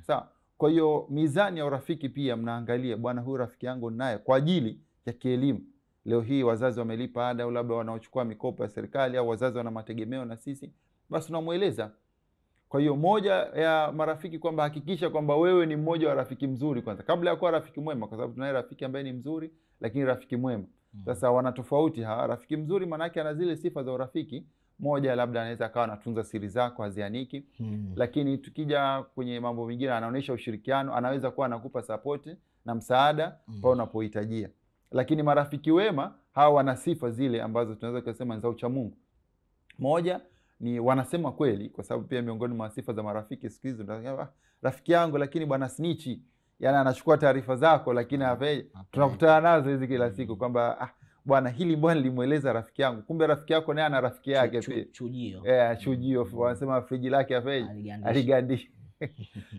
C: Sawa. Kwa hiyo mizani ya urafiki pia mnaangalia, bwana huyu rafiki yangu naye kwa ajili ya kielimu. Leo hii wazazi wamelipa ada, au labda wanaochukua mikopo ya serikali, au wazazi wana mategemeo na sisi, basi tunamueleza. Kwa hiyo moja ya marafiki kwamba hakikisha kwamba wewe ni mmoja wa rafiki mzuri kwanza kabla ya kuwa rafiki mwema, kwa sababu tunaye rafiki ambaye ni mzuri lakini rafiki mwema. Sasa wana tofauti hawa. Rafiki mzuri manake ana zile sifa za urafiki. Moja, labda anaweza akawa anatunza siri zako, hazianiki. Lakini tukija kwenye mambo mengine anaonyesha ushirikiano, anaweza kuwa anakupa support na msaada pale unapohitajia. Lakini marafiki wema hawa wana sifa zile ambazo tunaweza kusema za ucha Mungu. Moja ni wanasema kweli, kwa sababu pia miongoni mwa sifa za marafiki siku hizi rafiki yangu lakini bwana snitchi, yani anachukua taarifa zako lakini tunakutana nazo hizi kila siku kwamba bwana hili bwana limueleza rafiki yangu, kumbe rafiki yako naye ana rafiki yake pia
B: chujio.
C: Chujio wanasema friji lake aligandisha.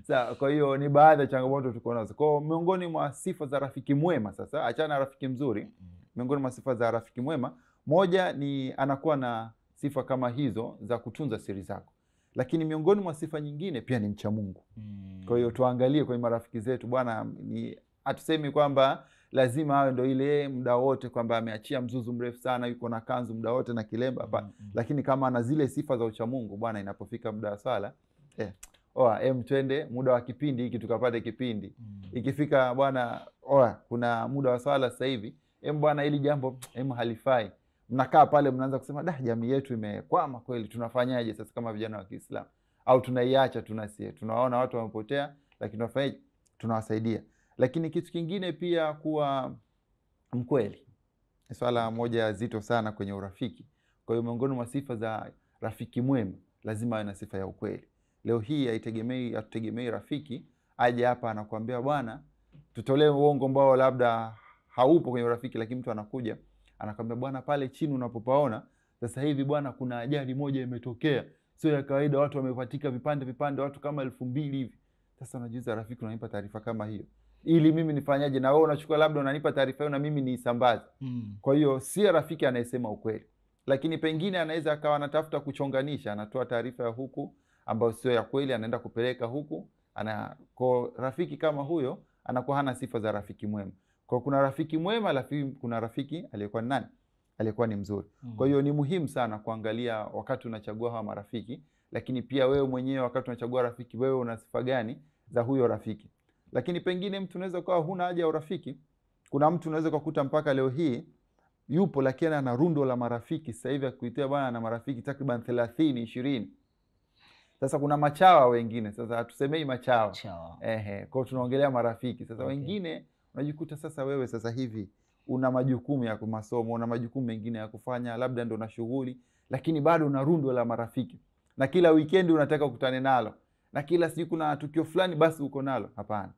C: Sawa. Kwa hiyo ni baadhi ya changamoto tuko nazo. Kwa miongoni mwa sifa za rafiki mwema, sasa achana na rafiki mzuri, miongoni mwa sifa za rafiki mwema, moja ni anakuwa na sifa kama hizo za kutunza siri zako. Lakini miongoni mwa sifa nyingine pia ni mcha Mungu. Kwa hiyo tuangalie kwenye marafiki zetu, bwana ni hatusemi kwamba lazima awe ndo ile muda wote kwamba ameachia mzuzu mrefu sana, yuko na kanzu muda wote na kilemba hapa. Lakini kama ana zile sifa za ucha Mungu, bwana inapofika muda wa swala twende muda wa kipindi hiki tukapate kipindi. Ikifika bwana kuna muda wa swala sasa hivi, bwana hili jambo halifai. Mnakaa pale mnaanza kusema jamii yetu imekwama kweli, tunafanyaje sasa kama vijana wa Kiislamu? Au tunaiacha tunaona watu wamepotea, lakini tunafanyaje? Tunawasaidia. Lakini kitu kingine pia kuwa mkweli. Swala moja zito sana kwenye urafiki. Kwa hiyo miongoni mwa sifa za rafiki mwema lazima awe na sifa ya ukweli. Leo hii hatutegemei rafiki aje hapa anakuambia bwana tutolee uongo ambao labda haupo kwenye urafiki, lakini mtu anakuja anakuambia bwana pale chini unapopaona sasa hivi bwana kuna ajali moja imetokea, sio ya kawaida, watu wamepatika vipande watu kama 2000 hivi. Sasa unajiuliza, rafiki unanipa taarifa kama hiyo ili mimi nifanyaje? Na wewe unachukua labda unanipa taarifa hiyo na mimi niisambaze. Kwa hiyo si rafiki anayesema ukweli. Lakini pengine anaweza akawa anatafuta kuchonganisha, anatoa taarifa ya huku ambayo sio ya kweli, anaenda kupeleka huku. Kwa rafiki kama huyo anakuwa hana sifa za rafiki mwema. Kwa kuna rafiki mwema, lakini kuna rafiki aliyekuwa nani? Aliyekuwa ni mzuri. Kwa hiyo ni muhimu sana kuangalia wakati unachagua hawa marafiki, lakini pia wewe mwenyewe wakati unachagua rafiki, wewe una sifa gani za huyo rafiki. Lakini pengine mtu unaweza kuwa huna haja ya urafiki. Kuna mtu unaweza kukuta mpaka leo hii yupo lakini ana rundo la marafiki. Sasa hivi akuitia bwana na marafiki takriban 30 20. Sasa kuna machawa wengine, sasa hatusemei machawa.
B: Chawa.
C: Kwa tunaongelea marafiki. Sasa
B: Okay.
C: wengine unajikuta sasa wewe sasa hivi una majukumu ya masomo, una majukumu mengine ya kufanya, labda ndo na shughuli, lakini bado una rundo la marafiki. Na kila weekend unataka kukutane nalo. Na kila siku na tukio fulani basi uko nalo. Hapana.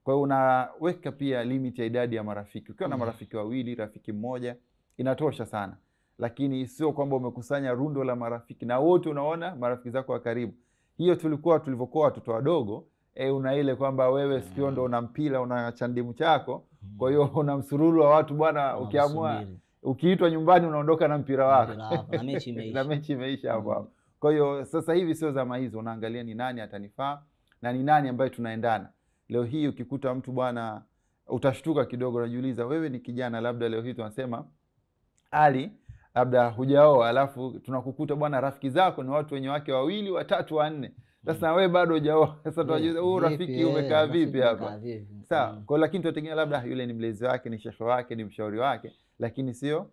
C: Kwa hiyo unaweka pia limit ya idadi ya marafiki. Ukiwa na marafiki wawili, rafiki mmoja, inatosha sana. Lakini sio kwamba umekusanya rundo la marafiki na wote unaona marafiki zako wa karibu. Hiyo tulivyokuwa watoto wadogo, una ile kwamba wewe sikio ndo una mpira, una chandimu chako. Kwa hiyo una msururu wa watu bwana, ukiamua ukiitwa nyumbani unaondoka na mpira wako.
B: Na mechi imeisha.
C: Na mechi imeisha hapo. Kwa hiyo sasa hivi sio zama hizo, unaangalia ni nani atanifaa na ni nani ambaye tunaendana. Leo hii ukikuta mtu bwana, utashtuka kidogo, unajiuliza wewe ni kijana, labda leo hii tunasema Ali labda hujaoa, alafu tunakukuta bwana rafiki zako ni watu wenye wake wawili, watatu, wanne. Sasa wewe bado hujaoa. Sasa tunajiuliza rafiki umekaa vipi hapa? Sawa. Kwa lakini tunategemea labda yule ni mlezi wake, ni shekhe wake, ni mshauri wake, lakini sio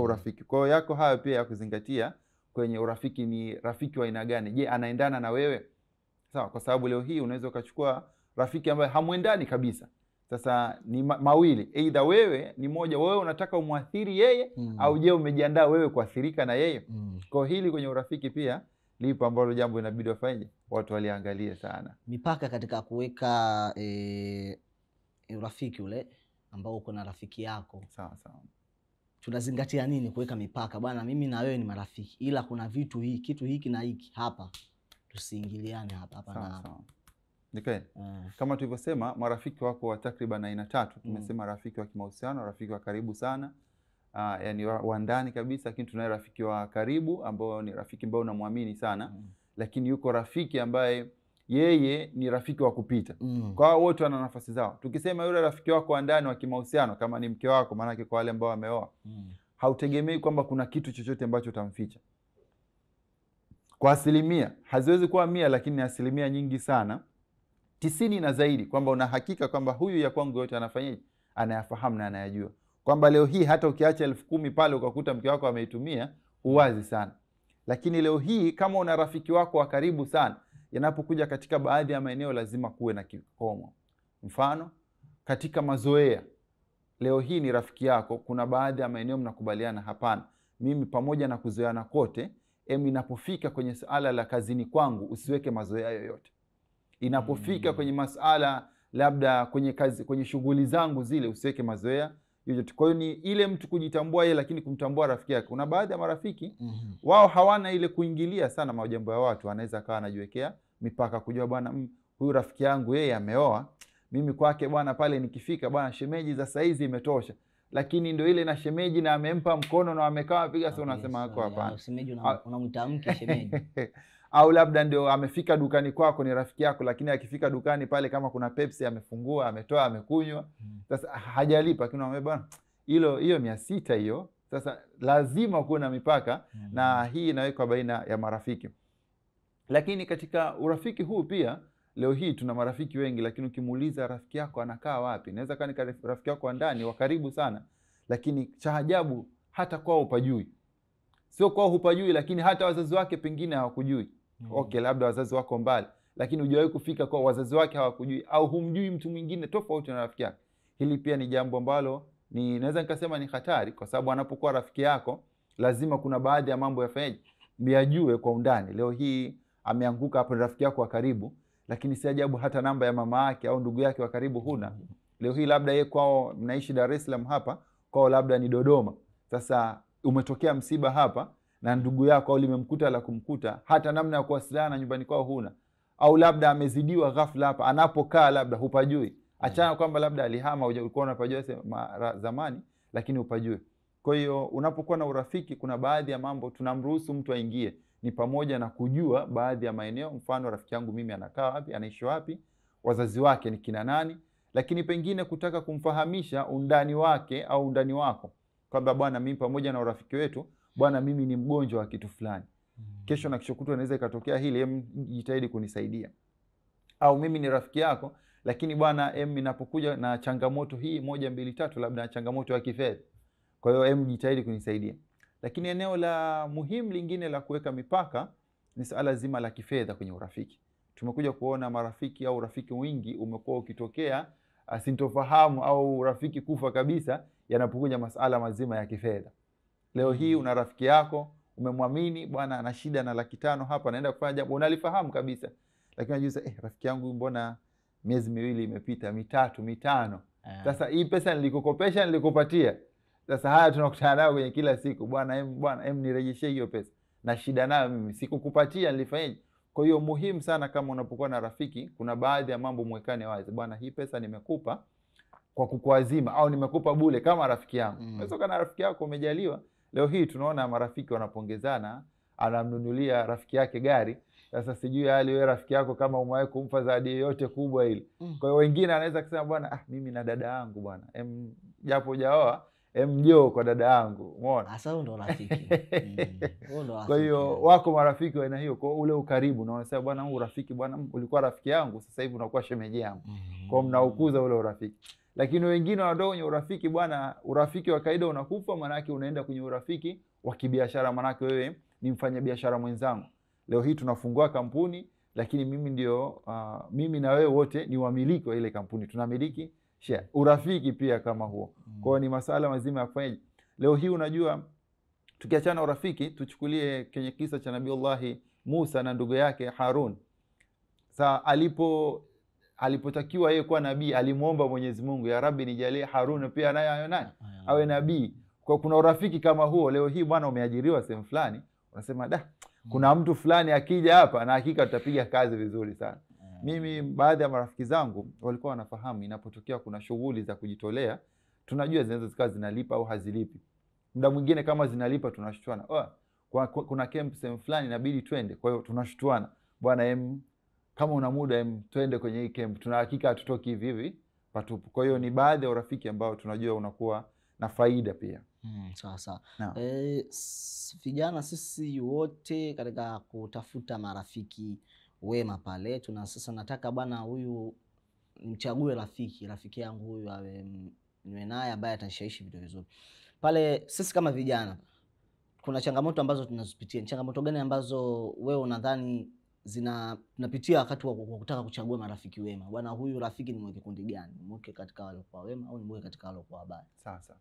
C: urafiki. Kwa hiyo yako hayo pia ya kuzingatia kwenye urafiki. Ni rafiki wa aina gani? Je, anaendana na wewe? Sawa, kwa sababu leo hii unaweza ukachukua rafiki ambaye hamuendani kabisa. Sasa ni mawili, either wewe ni moja, wewe unataka umwathiri yeye au je umejiandaa wewe kuathirika na yeye. Kwa hili kwenye urafiki pia lipo ambalo jambo inabidi wafanye, watu waliangalie sana
B: mipaka katika kuweka urafiki ule ambao uko na rafiki yako.
C: Sawa.
B: Tunazingatia nini kuweka mipaka? Bwana mimi na wewe ni marafiki, ila kuna kitu hiki na hiki hapa tusiingiliane hapa na hapa.
C: Okay. Kama tulivyosema marafiki wako wa takriban aina 3. Tumesema rafiki wa kimahusiano, rafiki wa karibu sana, yani wa ndani kabisa, lakini tunaye rafiki wa karibu ambao ni rafiki ambao unamwamini sana. Lakini yuko rafiki ambaye yeye ni rafiki wa kupita. Kwa hiyo wote wana nafasi zao. Tukisema yule rafiki wako wa ndani wa kimahusiano, kama ni mke wako, maana yake kwa wale ambao wameoa, hautegemei kwamba kuna kitu chochote ambacho utamficha. Kwa asilimia, haziwezi kuwa 100, lakini ni asilimia nyingi sana, 90 na zaidi, kwamba una hakika kwamba huyu ya kwangu yote anafanyaje, anayafahamu na anayajua. Kwamba leo hii hata ukiacha 10,000 pale ukakuta mke wako ameitumia, uwazi sana. Lakini leo hii kama una rafiki wako wa karibu sana, yanapokuja katika baadhi ya maeneo lazima kuwe na kikomo. Mfano, katika mazoea, leo hii ni rafiki yako, kuna baadhi ya maeneo mnakubaliana hapana, mimi pamoja na kuzoeana kote, inapofika kwenye suala la kazini kwangu usiweke mazoea yoyote. Inapofika kwenye masuala labda kwenye kazi, kwenye shughuli zangu zile, usiweke mazoea yoyote. Kwa hiyo ni ile mtu kujitambua yeye, lakini kumtambua rafiki yake. Kuna baadhi ya marafiki wao hawana ile kuingilia sana majambo ya watu, anaweza akawa anajiwekea mipaka, kujua bwana huyu rafiki yangu yeye ameoa, mimi kwake bwana pale nikifika bwana shemeji za saizi imetosha. Lakini ndio ile na shemeji na amempa mkono na amekaa piga, sio unasema hako hapana.
B: Shemeji unamwita mke shemeji.
C: Au labda ndio amefika dukani kwako, ni rafiki yako, lakini akifika dukani pale kama kuna Pepsi amefungua, ametoa, amekunywa. Sasa hajalipa, lakini unamwambia bwana hiyo 600 hiyo. Sasa lazima kuwe na mipaka na hii inawekwa baina ya marafiki. Lakini katika urafiki huu pia leo hii tuna marafiki wengi, lakini ukimuuliza rafiki yako anakaa wapi, inaweza kuwa ni rafiki yako wa ndani wa karibu sana, lakini cha ajabu hata kwao hupajui. Sio kwao hupajui, lakini hata wazazi wake pengine hawakujui. Okay, labda wazazi wako mbali, lakini hujawahi kufika kwa wazazi wake hawakujui, au humjui mtu mwingine tofauti na rafiki yake. Hili pia ni jambo ambalo naweza nikasema ni hatari, kwa sababu anapokuwa rafiki yako lazima kuna baadhi ya mambo yafanyaje, mjue kwa undani. Leo hii ameanguka hapo, ni rafiki yako wa karibu, lakini si ajabu hata namba ya mama yake au ndugu yake wa karibu huna. Leo hii labda yeye kwao, mnaishi Dar es Salaam hapa, kwao labda ni Dodoma. Sasa umetokea msiba hapa na ndugu yako au limemkuta la kumkuta, hata namna ya kuwasiliana nyumbani kwao huna. Au labda amezidiwa ghafla hapa, anapokaa labda hupajui. Achana kwamba labda alihama, ulikuwa unapajua zamani, lakini hupajui. Kwa hiyo unapokuwa na urafiki, kuna baadhi ya mambo tunamruhusu mtu aingie, ni pamoja na kujua baadhi ya maeneo. Mfano, rafiki yangu mimi anakaa wapi, anaishi wapi, wazazi wake ni kina nani, lakini pengine kutaka kumfahamisha undani wake au undani wako, kwamba bwana mimi pamoja na urafiki wetu, bwana mimi ni mgonjwa wa kitu fulani. Kesho na kesho kutwa inaweza ikatokea hili, jitahidi kunisaidia. Au mimi ni rafiki yako, lakini bwana ninapokuja na changamoto hii 1 2 3, labda na changamoto ya kifedha, kwa hiyo jitahidi kunisaidia. Lakini eneo la muhimu lingine la kuweka mipaka ni suala zima la kifedha kwenye urafiki. Tumekuja kuona marafiki au urafiki wingi umekuwa ukitokea sintofahamu au urafiki kufa kabisa yanapokuja masuala mazima ya kifedha. Leo hii una rafiki yako, umemwamini, bwana ana shida na 500,000 hapa, naenda kufanya jambo unalifahamu kabisa. Lakini unajiuliza rafiki yangu mbona miezi 2 imepita, 3, 5. Sasa hii pesa nilikukopesha, nilikupatia. Sasa haya tunakutana nayo kwenye kila siku, bwana nirejeshe hiyo pesa. Na shida nayo mimi, sikukupatia, nilifanyaje? Kwa hiyo muhimu sana kama unapokuwa na rafiki, kuna baadhi ya mambo mwekane wazi. Bwana hii pesa nimekupa kwa kukuazima au nimekupa bure kama rafiki yangu. Unaweza kana rafiki yako umejaliwa. Leo hii tunaona marafiki wanapongezana, anamnunulia rafiki yake gari. Sasa sijui hali wewe rafiki yako kama umewahi kumpa zawadi yoyote kubwa ile. Kwa hiyo wengine anaweza kusema bwana mimi na dada yangu bwana, japo jaoa, njoo kwa dada yangu. Umeona?
B: Sasa huyo ndo rafiki.
C: Kwa hiyo wako marafiki wa aina hiyo, kwa ule ukaribu na unasema bwana huu rafiki bwana ulikuwa rafiki yangu, sasa hivi unakuwa shemeji yangu. Kwa mnaukuza ule urafiki. Lakini wengine wanatoka kwenye urafiki bwana, urafiki wa kawaida unakufa, maana yake unaenda kwenye urafiki wa kibiashara, maana yake wewe ni mfanyabiashara mwenzangu. Leo hii tunafungua kampuni, lakini mimi na wewe wote ni wamiliki wa ile kampuni, tunamiliki share. Urafiki pia kama huo. Kwa hiyo ni masuala mazima ya kufanyaje. Leo hii unajua tukiachana urafiki, tuchukulie kwenye kisa cha Nabii Musa na ndugu yake Harun. Sasa alipotakiwa yeye kuwa nabii, alimuomba Mwenyezi Mungu, ya Rabbi nijalie Harun pia naye awe nabii. Kwa kuna urafiki kama huo. Leo hii bwana umeajiriwa sehemu fulani, unasema kuna mtu fulani akija hapa na hakika tutapiga kazi vizuri sana. Mimi baadhi ya marafiki zangu walikuwa wanafahamu inapotokea kuna shughuli za kujitolea, tunajua zinaweza zikawa zinalipa au hazilipi. Muda mwingine kama zinalipa tunashtuana. Kuna camp sehemu fulani inabidi twende. Kwa hiyo tunashtuana. Bwana kama una muda twende kwenye hii camp. Tuna hakika hatutoki hivi patupu. Kwa hiyo ni baadhi ya urafiki ambao tunajua unakuwa na faida pia.
B: Sawa. Vijana sisi wote katika kutafuta marafiki wema pale, sasa nataka bwana huyu nimchague rafiki yangu huyu awe niwe naye ambaye atanishawishi vitu vizuri. Pale sisi kama vijana kuna changamoto ambazo tunazipitia. Changamoto gani ambazo wewe unadhani tunapitia wakati wa kutaka kuchagua marafiki wema? Bwana huyu rafiki ni mweke kundi gani? Mweke katika wale kwa wema au ni mweke katika wale kwa wabaya?
C: Sasa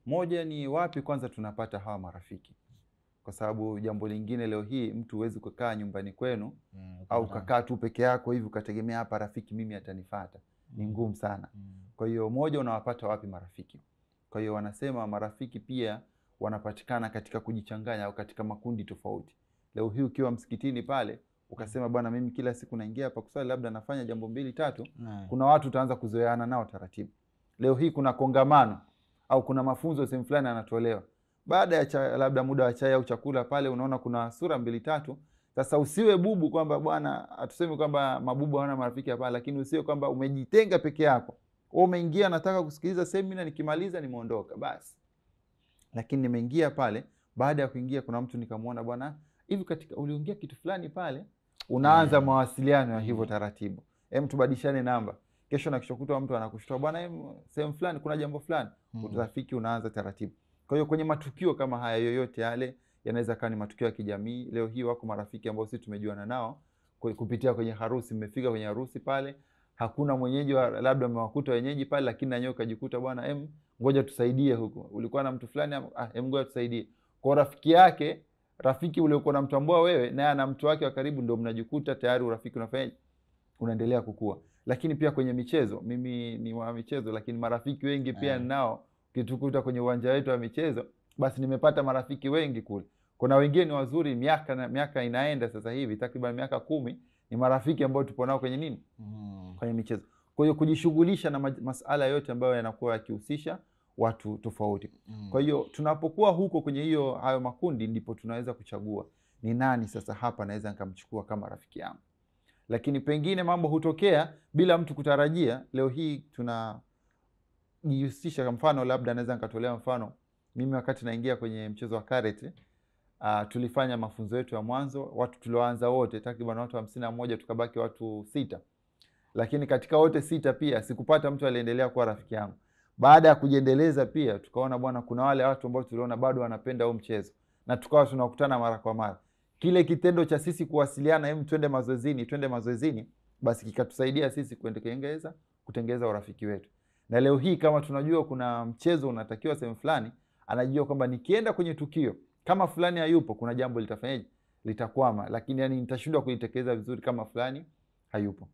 C: moja ni wapi kwanza tunapata hawa marafiki? Kwa sababu jambo lingine leo hii mtu huwezi kukaa nyumbani kwenu au kakaa tu peke yako hivi ukategemea hapa rafiki mimi atanifuata. Ni ngumu sana. Kwa hiyo moja, unawapata wapi marafiki? Kwa hiyo wanasema marafiki pia wanapatikana katika kujichanganya au katika makundi tofauti. Leo hii ukiwa msikitini pale ukasema bwana mimi kila siku naingia hapa kusali, labda nafanya jambo 2 3, kuna watu utaanza kuzoeana nao taratibu. Leo hii kuna kongamano au kuna mafunzo sehemu fulani yanatolewa. Baada ya labda muda wa chai au chakula pale unaona kuna sura 2 3. Sasa usiwe bubu kwamba bwana atuseme kwamba mabubu hawana marafiki hapa, lakini usiwe kwamba umejitenga peke yako. Wewe umeingia nataka kusikiliza semina, nikimaliza nimeondoka basi. Lakini nimeingia pale, baada ya kuingia kuna mtu nikamuona bwana hivi katika uliongea kitu fulani pale, unaanza mawasiliano ya hivyo taratibu. Tubadilishane namba. Kesho na kishokuta mtu anakushtua bwana sehemu fulani kuna jambo fulani. Urafiki unaanza taratibu. Kwa hiyo kwenye matukio kama haya yoyote yale yanaweza kuwa ni matukio ya kijamii. Leo hii wako marafiki ambao sisi tumejuana nao kupitia kwenye harusi. Mmefika kwenye harusi pale, hakuna mwenyeji labda mmewakuta wenyeji pale, lakini na nyoka jikuta bwana ngoja tusaidie huko. Ulikuwa na mtu fulani ngoja tusaidie. Kwa rafiki yake, rafiki ule uko namtambua wewe naye ana mtu wake wa karibu, ndio mnajikuta tayari urafiki unaendelea kukua. Lakini pia kwenye michezo, mimi ni wa michezo lakini marafiki wengi pia ninao. Kitukuta kwenye uwanja wetu wa michezo, basi nimepata marafiki wengi kule. Kuna wengine wazuri, miaka inaenda sasa hivi takriban miaka 10 ni marafiki ambao tupo nao kwenye nini? Kwenye michezo. Kwa hiyo kujishughulisha na masuala yote ambayo yanakuwa yakihusisha watu tofauti. Kwa hiyo tunapokuwa huko kwenye hayo makundi, ndipo tunaweza kuchagua ni nani sasa hapa naweza nikamchukua kama rafiki yangu. Lakini pengine mambo hutokea bila mtu kutarajia. Leo hii tunajihusisha, kwa mfano labda naweza nikatolea mfano. Mimi wakati naingia kwenye mchezo wa karate, tulifanya mafunzo yetu ya mwanzo, watu tulioanza wote takriban watu 51, tukabaki watu 6. Lakini katika wote 6 pia sikupata mtu aliendelea kuwa rafiki yangu. Baada ya kujiendeleza pia tukaona bwana kuna wale watu ambao tuliona bado wanapenda huo mchezo na tukawa tunakutana mara kwa mara. kile kitendo cha sisi kuwasiliana, twende mazoezini, basi kikatusaidia sisi kutengeza urafiki wetu. Na leo hii kama tunajua kuna mchezo unatakiwa sehemu fulani, anajua kwamba nikienda kwenye tukio kama fulani hayupo, kuna jambo litafanyaje, litakwama, lakini yani nitashindwa kulitekeleza vizuri kama fulani hayupo.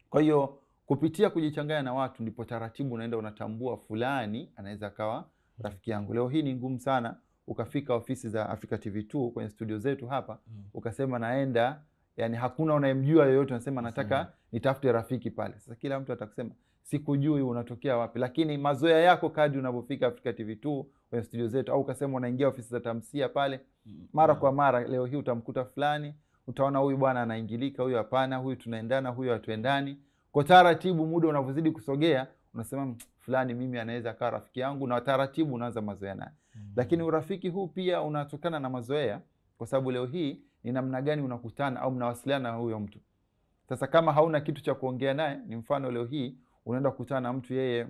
C: Kwa hiyo kupitia kujichanganya na watu ndipo taratibu unaenda unatambua fulani anaweza kawa rafiki yangu. Leo hii ni ngumu sana ukafika ofisi za Africa TV2 kwenye studio zetu hapa, ukasema naenda, yani hakuna unayemjua yoyote, unasema nataka nitafute rafiki pale. Sasa kila mtu atakusema sikujui unatokea wapi, lakini mazoea yako kadri unapofika Africa TV2 kwenye studio zetu, au ukasema unaingia ofisi za tamsia pale mara kwa mara, leo hii utamkuta fulani, utaona huyu bwana anaingilika, huyu hapana, huyu tunaendana, huyu hatuendani. Kwa taratibu muda unavyozidi kusogea unasema fulani mimi anaweza akawa rafiki yangu, na taratibu unaanza mazoea naye. Lakini urafiki huu pia unatokana na mazoea, kwa sababu leo hii ni namna gani unakutana au mnawasiliana na huyo mtu. Sasa kama hauna kitu cha kuongea naye, ni mfano leo hii unaenda kukutana na mtu, yeye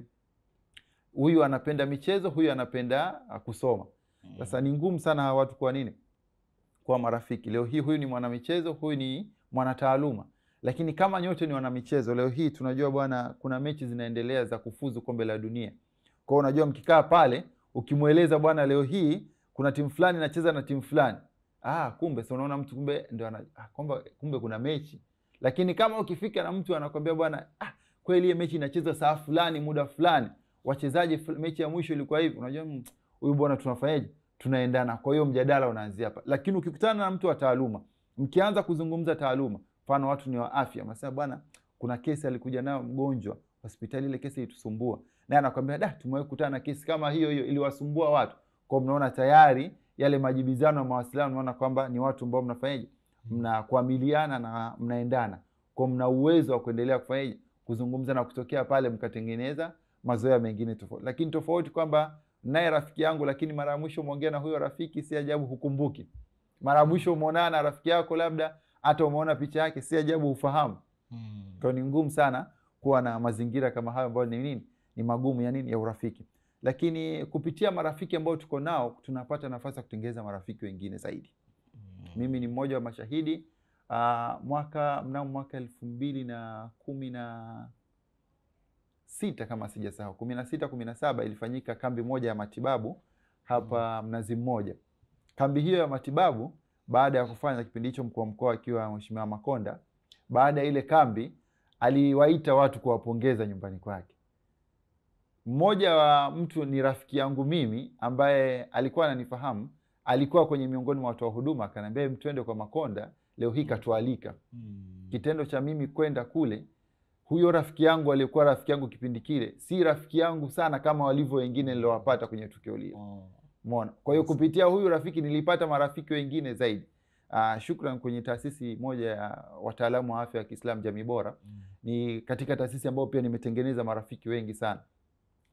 C: huyu anapenda michezo, huyu anapenda kusoma. Sasa ni ngumu sana hawa watu kwa nini kwa marafiki. Leo hii huyu ni mwanamichezo, huyu ni mwanataaluma. Lakini kama nyote ni wanamichezo, leo hii tunajua bwana kuna mechi zinaendelea za kufuzu kombe la dunia. Kwa hiyo unajua mkikaa pale ukimueleza bwana leo hii kuna timu fulani inacheza na timu fulani, kumbe sasa unaona mtu kumbe ndio kumbe kuna mechi. Lakini kama ukifika na mtu anakuambia bwana kweli ile mechi inachezwa saa fulani muda fulani, wachezaji mechi ya mwisho ilikuwa hivi, unajua huyu bwana tunafanyaje, tunaendana. Kwa hiyo mjadala unaanzia hapa. Lakini ukikutana na mtu wa taaluma, mkianza kuzungumza taaluma, mfano watu ni wa afya, mnasema bwana kuna kesi alikuja nayo mgonjwa hospitali, ile kesi ilitusumbua, naye anakuambia tumewahi kukutana na kesi kama hiyo iliwasumbua watu. Kwa mnaona tayari yale majibizano ya mawasiliano, unaona kwamba ni watu ambao mnafanyaje, mnakuamiliana na mnaendana. Kwa mna uwezo wa kuendelea kufanyaje, kuzungumza na kutokea pale mkatengeneza mazoea mengine tofauti. Lakini tofauti kwamba naye rafiki yangu, lakini mara ya mwisho umeongea na huyo rafiki si ajabu hukumbuki. Mara ya mwisho umeonana na rafiki yako labda hata umeona picha yake si ajabu ufahamu. Kwa ni ngumu sana kuwa na mazingira kama hayo ambayo ni nini, ni magumu ya urafiki. Lakini kupitia marafiki ambao tuko nao tunapata nafasi ya kutengeneza marafiki wengine zaidi. Mimi ni mmoja wa mashahidi. Mnamo mwaka 2016 kama sijasahau, 16-17 ilifanyika kambi moja ya matibabu hapa Mnazi Mmoja. Kambi hiyo ya matibabu, baada ya kufanya kipindi hicho mkuu wa mkoa akiwa Mheshimiwa Makonda, baada ya ile kambi aliwaita watu kuwapongeza nyumbani kwake. Mmoja wa mtu ni rafiki yangu mimi ambaye alikuwa ananifahamu, alikuwa kwenye miongoni mwa watu wa huduma, akaniambia twende kwa Makonda leo hii katualika. Kitendo cha mimi kwenda kule, huyo rafiki yangu aliyekuwa rafiki yangu kipindi kile si rafiki yangu sana kama walivyo wengine nilowapata kwenye tukio lile. Umeona? Kwa hiyo kupitia huyu rafiki nilipata marafiki wengine zaidi. Shukrani kwenye taasisi moja ya wataalamu wa afya ya Kiislamu Jamii Bora. Ni katika taasisi ambayo pia nimetengeneza marafiki wengi sana.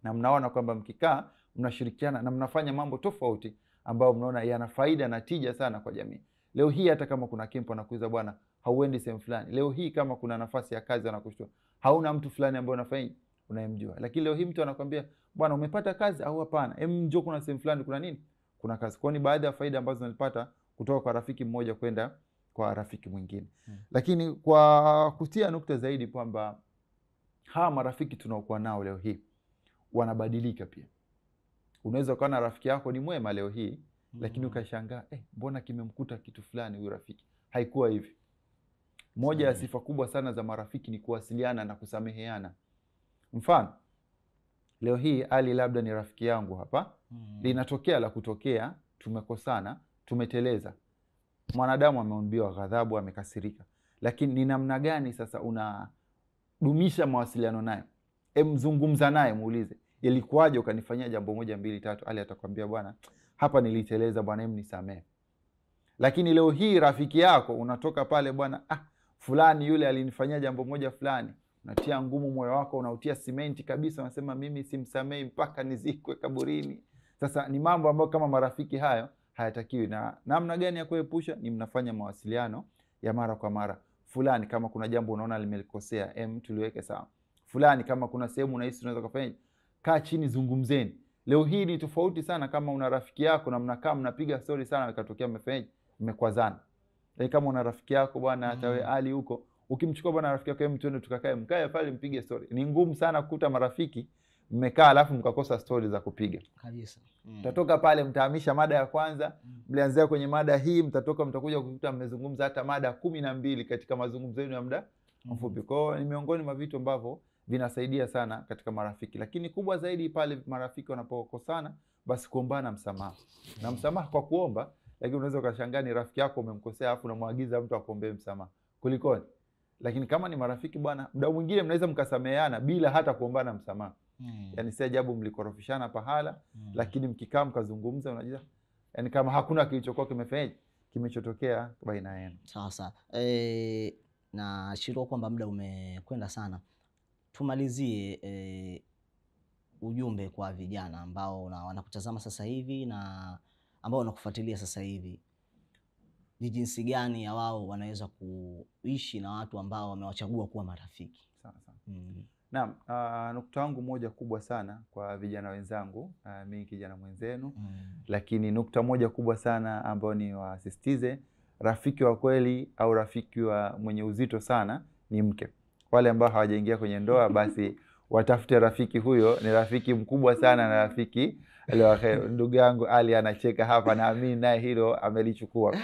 C: Na mnaona kwamba mkikaa mnashirikiana na mnafanya mambo tofauti ambayo mnaona yana faida na tija sana kwa jamii. Leo hii hata kama kuna kempo anakuuliza bwana hauendi sehemu fulani. Leo hii kama kuna nafasi ya kazi anakushtua, hauna mtu fulani ambaye unayemjua. Lakini leo hii mtu anakuambia bwana umepata kazi au hapana? Njoo kuna sehemu fulani kuna nini? Kuna kazi. Kwa ni baadhi ya faida ambazo nilipata kutoka kwa rafiki mmoja kwenda kwa rafiki mwingine. Lakini kwa kutia nukta zaidi kwamba hawa marafiki tunaokuwa nao leo hii wanabadilika pia. Unaweza kuwa na rafiki yako ni mwema leo hii, lakini ukashangaa mbona kimemkuta kitu fulani huyu rafiki. Haikuwa hivi. Moja ya sifa kubwa sana za marafiki ni kuwasiliana na kusameheana. Mfano, leo hii Ali labda ni rafiki yangu hapa, linatokea la kutokea, tumekosana, tumeteleza. Mwanadamu ameumbiwa ghadhabu, amekasirika. Lakini ni namna gani sasa unadumisha mawasiliano naye? Mzungumza naye, muulize, ilikuwaje ukanifanyia jambo 1 2 3? Ali atakwambia bwana hapa niliteleza bwana, nisamehe. Lakini leo hii rafiki yako unatoka pale bwana fulani yule alinifanyia jambo moja fulani, unatia ngumu moyo wako, unautia simenti kabisa, unasema mimi simsamei mpaka nizikwe kaburini. Sasa ni mambo ambayo kama marafiki hayo hayatakiwi. Na namna gani ya kuepusha? Ni mnafanya mawasiliano ya mara kwa mara. Fulani kama kuna jambo unaona limelikosea, tuliweke sawa. Fulani kama kuna sehemu unahisi unaweza kufanya, kaa chini zungumzeni. Leo hii ni tofauti sana kama una rafiki yako na mnakaa mnapiga story sana ikatokea mmekwazana. Kama una rafiki yako bwana hata wewe Ali huko, ukimchukua bwana rafiki yako mtu tukakae mkae pale mpige story. Ni ngumu sana kukuta marafiki mmekaa alafu mkakosa story za kupiga.
B: Kabisa.
C: Mtatoka pale mtahamisha mada ya kwanza, mlianzia kwenye mada hii, mtakuja kukuta mmezungumza hata mada 12 katika mazungumzo yenu ya muda mfupi. Kwa hiyo ni miongoni mwa vitu ambavyo vinasaidia sana katika marafiki. Lakini kubwa zaidi pale marafiki wanapokosana, basi kuombana msamaha. Na msamaha kwa kuomba, lakini unaweza ukashangaa ni rafiki yako umemkosea afu unamwagiza mtu akuombee msamaha. Kulikoni? Lakini kama ni marafiki bwana, muda mwingine mnaweza mkasameheana bila hata kuombana msamaha. Yani si ajabu mlikorofishana pahala, lakini mkikaa mkazungumza unajua yani kama hakuna kilichokuwa kimechotokea baina yenu.
B: Sasa na shiro kwamba muda umekwenda sana. Tumalizie ujumbe kwa vijana ambao wanakutazama sasa hivi na ambao wanakufuatilia sasa hivi. Ni jinsi gani ya wao wanaweza kuishi na watu ambao wamewachagua kuwa marafiki?
C: Sawa. Naam, nukta yangu moja kubwa sana kwa vijana wenzangu, mimi kijana mwenzenu, lakini nukta moja kubwa sana ambayo ni wasisitize, rafiki wa kweli au rafiki wa mwenye uzito sana ni mke. Wale ambao hawajaingia kwenye ndoa basi watafute rafiki huyo, ni rafiki mkubwa sana na rafiki ndugu yangu Ali anacheka hapa na mimi naye hilo amelichukua.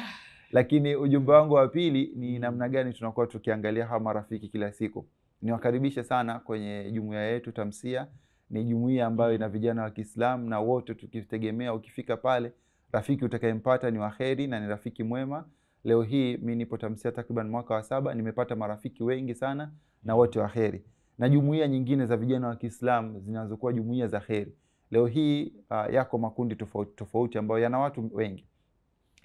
C: Lakini ujumbe wangu wa pili ni namna gani tunakuwa tukiangalia hawa marafiki kila siku. Niwakaribisha sana kwenye jumuiya yetu Tamsia. Ni jumuiya ambayo ina vijana wa Kiislamu na wote tukitegemea ukifika pale rafiki utakayempata ni waheri na ni rafiki mwema. Leo hii mimi nipo Tamsia takriban mwaka wa 7, nimepata marafiki wengi sana na wote waheri. Na jumuiya nyingine za vijana wa Kiislamu zinazokuwa jumuiya za kheri. Leo hii yako makundi tofauti tofauti ambayo yana watu wengi.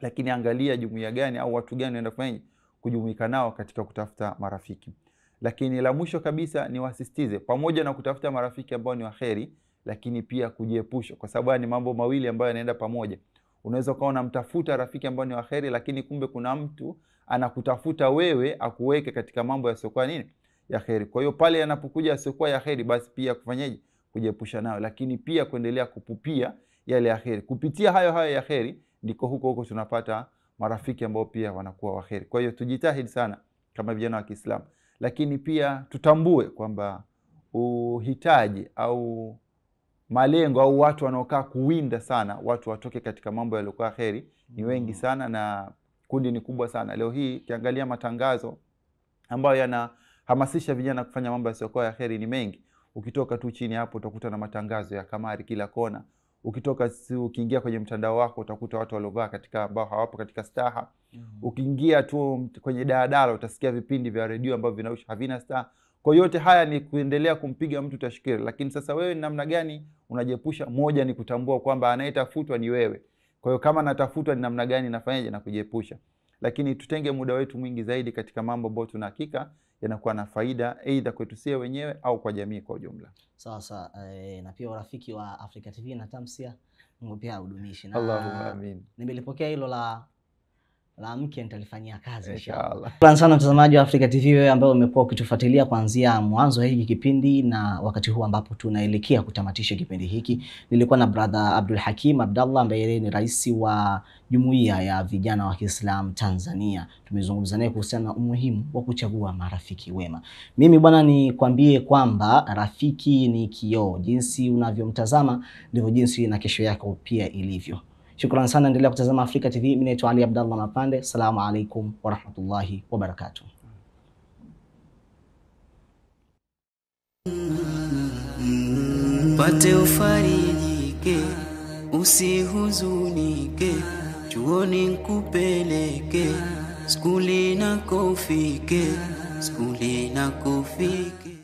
C: Lakini angalia jumuiya gani au watu gani unaenda kufanya kujumuika nao katika kutafuta marafiki. Lakini la mwisho kabisa ni wasisitize pamoja na kutafuta marafiki ambao ni waheri, lakini pia kujiepusha, kwa sababu ni mambo mawili ambayo yanaenda pamoja. Unaweza kuona mtafuta rafiki ambao ni waheri, lakini kumbe kuna mtu anakutafuta wewe akuweke katika mambo yasiokuwa nini ya kheri. Kwa hiyo pale yanapokuja yasiokuwa ya kheri, basi pia kufanyaje? Kujiepusha nao, lakini pia kuendelea kupupia yale ya kheri. Kupitia hayo ya kheri ndiko huko tunapata marafiki ambao pia wanakuwa waheri. Kwa hiyo tujitahidi sana kama vijana wa Kiislamu, lakini pia tutambue kwamba uhitaji au malengo au watu wanaokaa kuwinda sana watu watoke katika mambo yaliyokuwa kheri ni wengi sana na kundi ni kubwa sana. Leo hii kiangalia matangazo ambayo yanahamasisha vijana kufanya mambo yasiyokuwa ya kheri ni mengi. Ukitoka tu chini hapo utakuta na matangazo ya kamari kila kona. Ukitoka ukiingia kwenye mtandao wako utakuta watu waliovaa katika ambao hawapo katika staha. Ukiingia tu kwenye daladala utasikia vipindi vya redio ambavyo vinausha havina staha. Kwa yote haya ni kuendelea kumpiga mtu tashkiri. Lakini sasa wewe ni namna gani unajiepusha? Moja ni kutambua kwamba anayetafutwa ni wewe. Kwa hiyo kama natafutwa ni namna gani nafanyaje na kujiepusha. Lakini tutenge muda wetu mwingi zaidi katika mambo ambayo tuna hakika yanakuwa na faida aidha kwetu sisi wenyewe au kwa jamii kwa ujumla.
B: Sasa na pia urafiki wa Africa TV na Tamsia Mungu pia udumishi.
C: Na Allahumma amin.
B: Nimelipokea hilo la mke nitalifanyia kazi
C: inshallah.
B: Asante sana mtazamaji wa Africa TV, wewe ambaye umekuwa ukitufuatilia kuanzia mwanzo wa hiki kipindi na wakati huu ambapo tunaelekea kutamatisha kipindi hiki. Nilikuwa na brother Abdul Hakim Abdallah ambaye ni rais wa Jumuiya ya Vijana wa Kiislamu Tanzania. Tumezungumza naye kuhusiana na umuhimu wa kuchagua marafiki wema. Mimi bwana nikwambie kwamba rafiki ni kioo, jinsi unavyomtazama ndivyo jinsi na kesho yako pia ilivyo. Shukrani sana, endelea kutazama Africa TV. Mimi naitwa Ali Abdallah Mapande. Assalamu alaikum wa rahmatullahi wa barakatuh.
A: Pate ufarijike, usihuzunike, chuoni nkupeleke, skuli na kufike, skuli na kufike.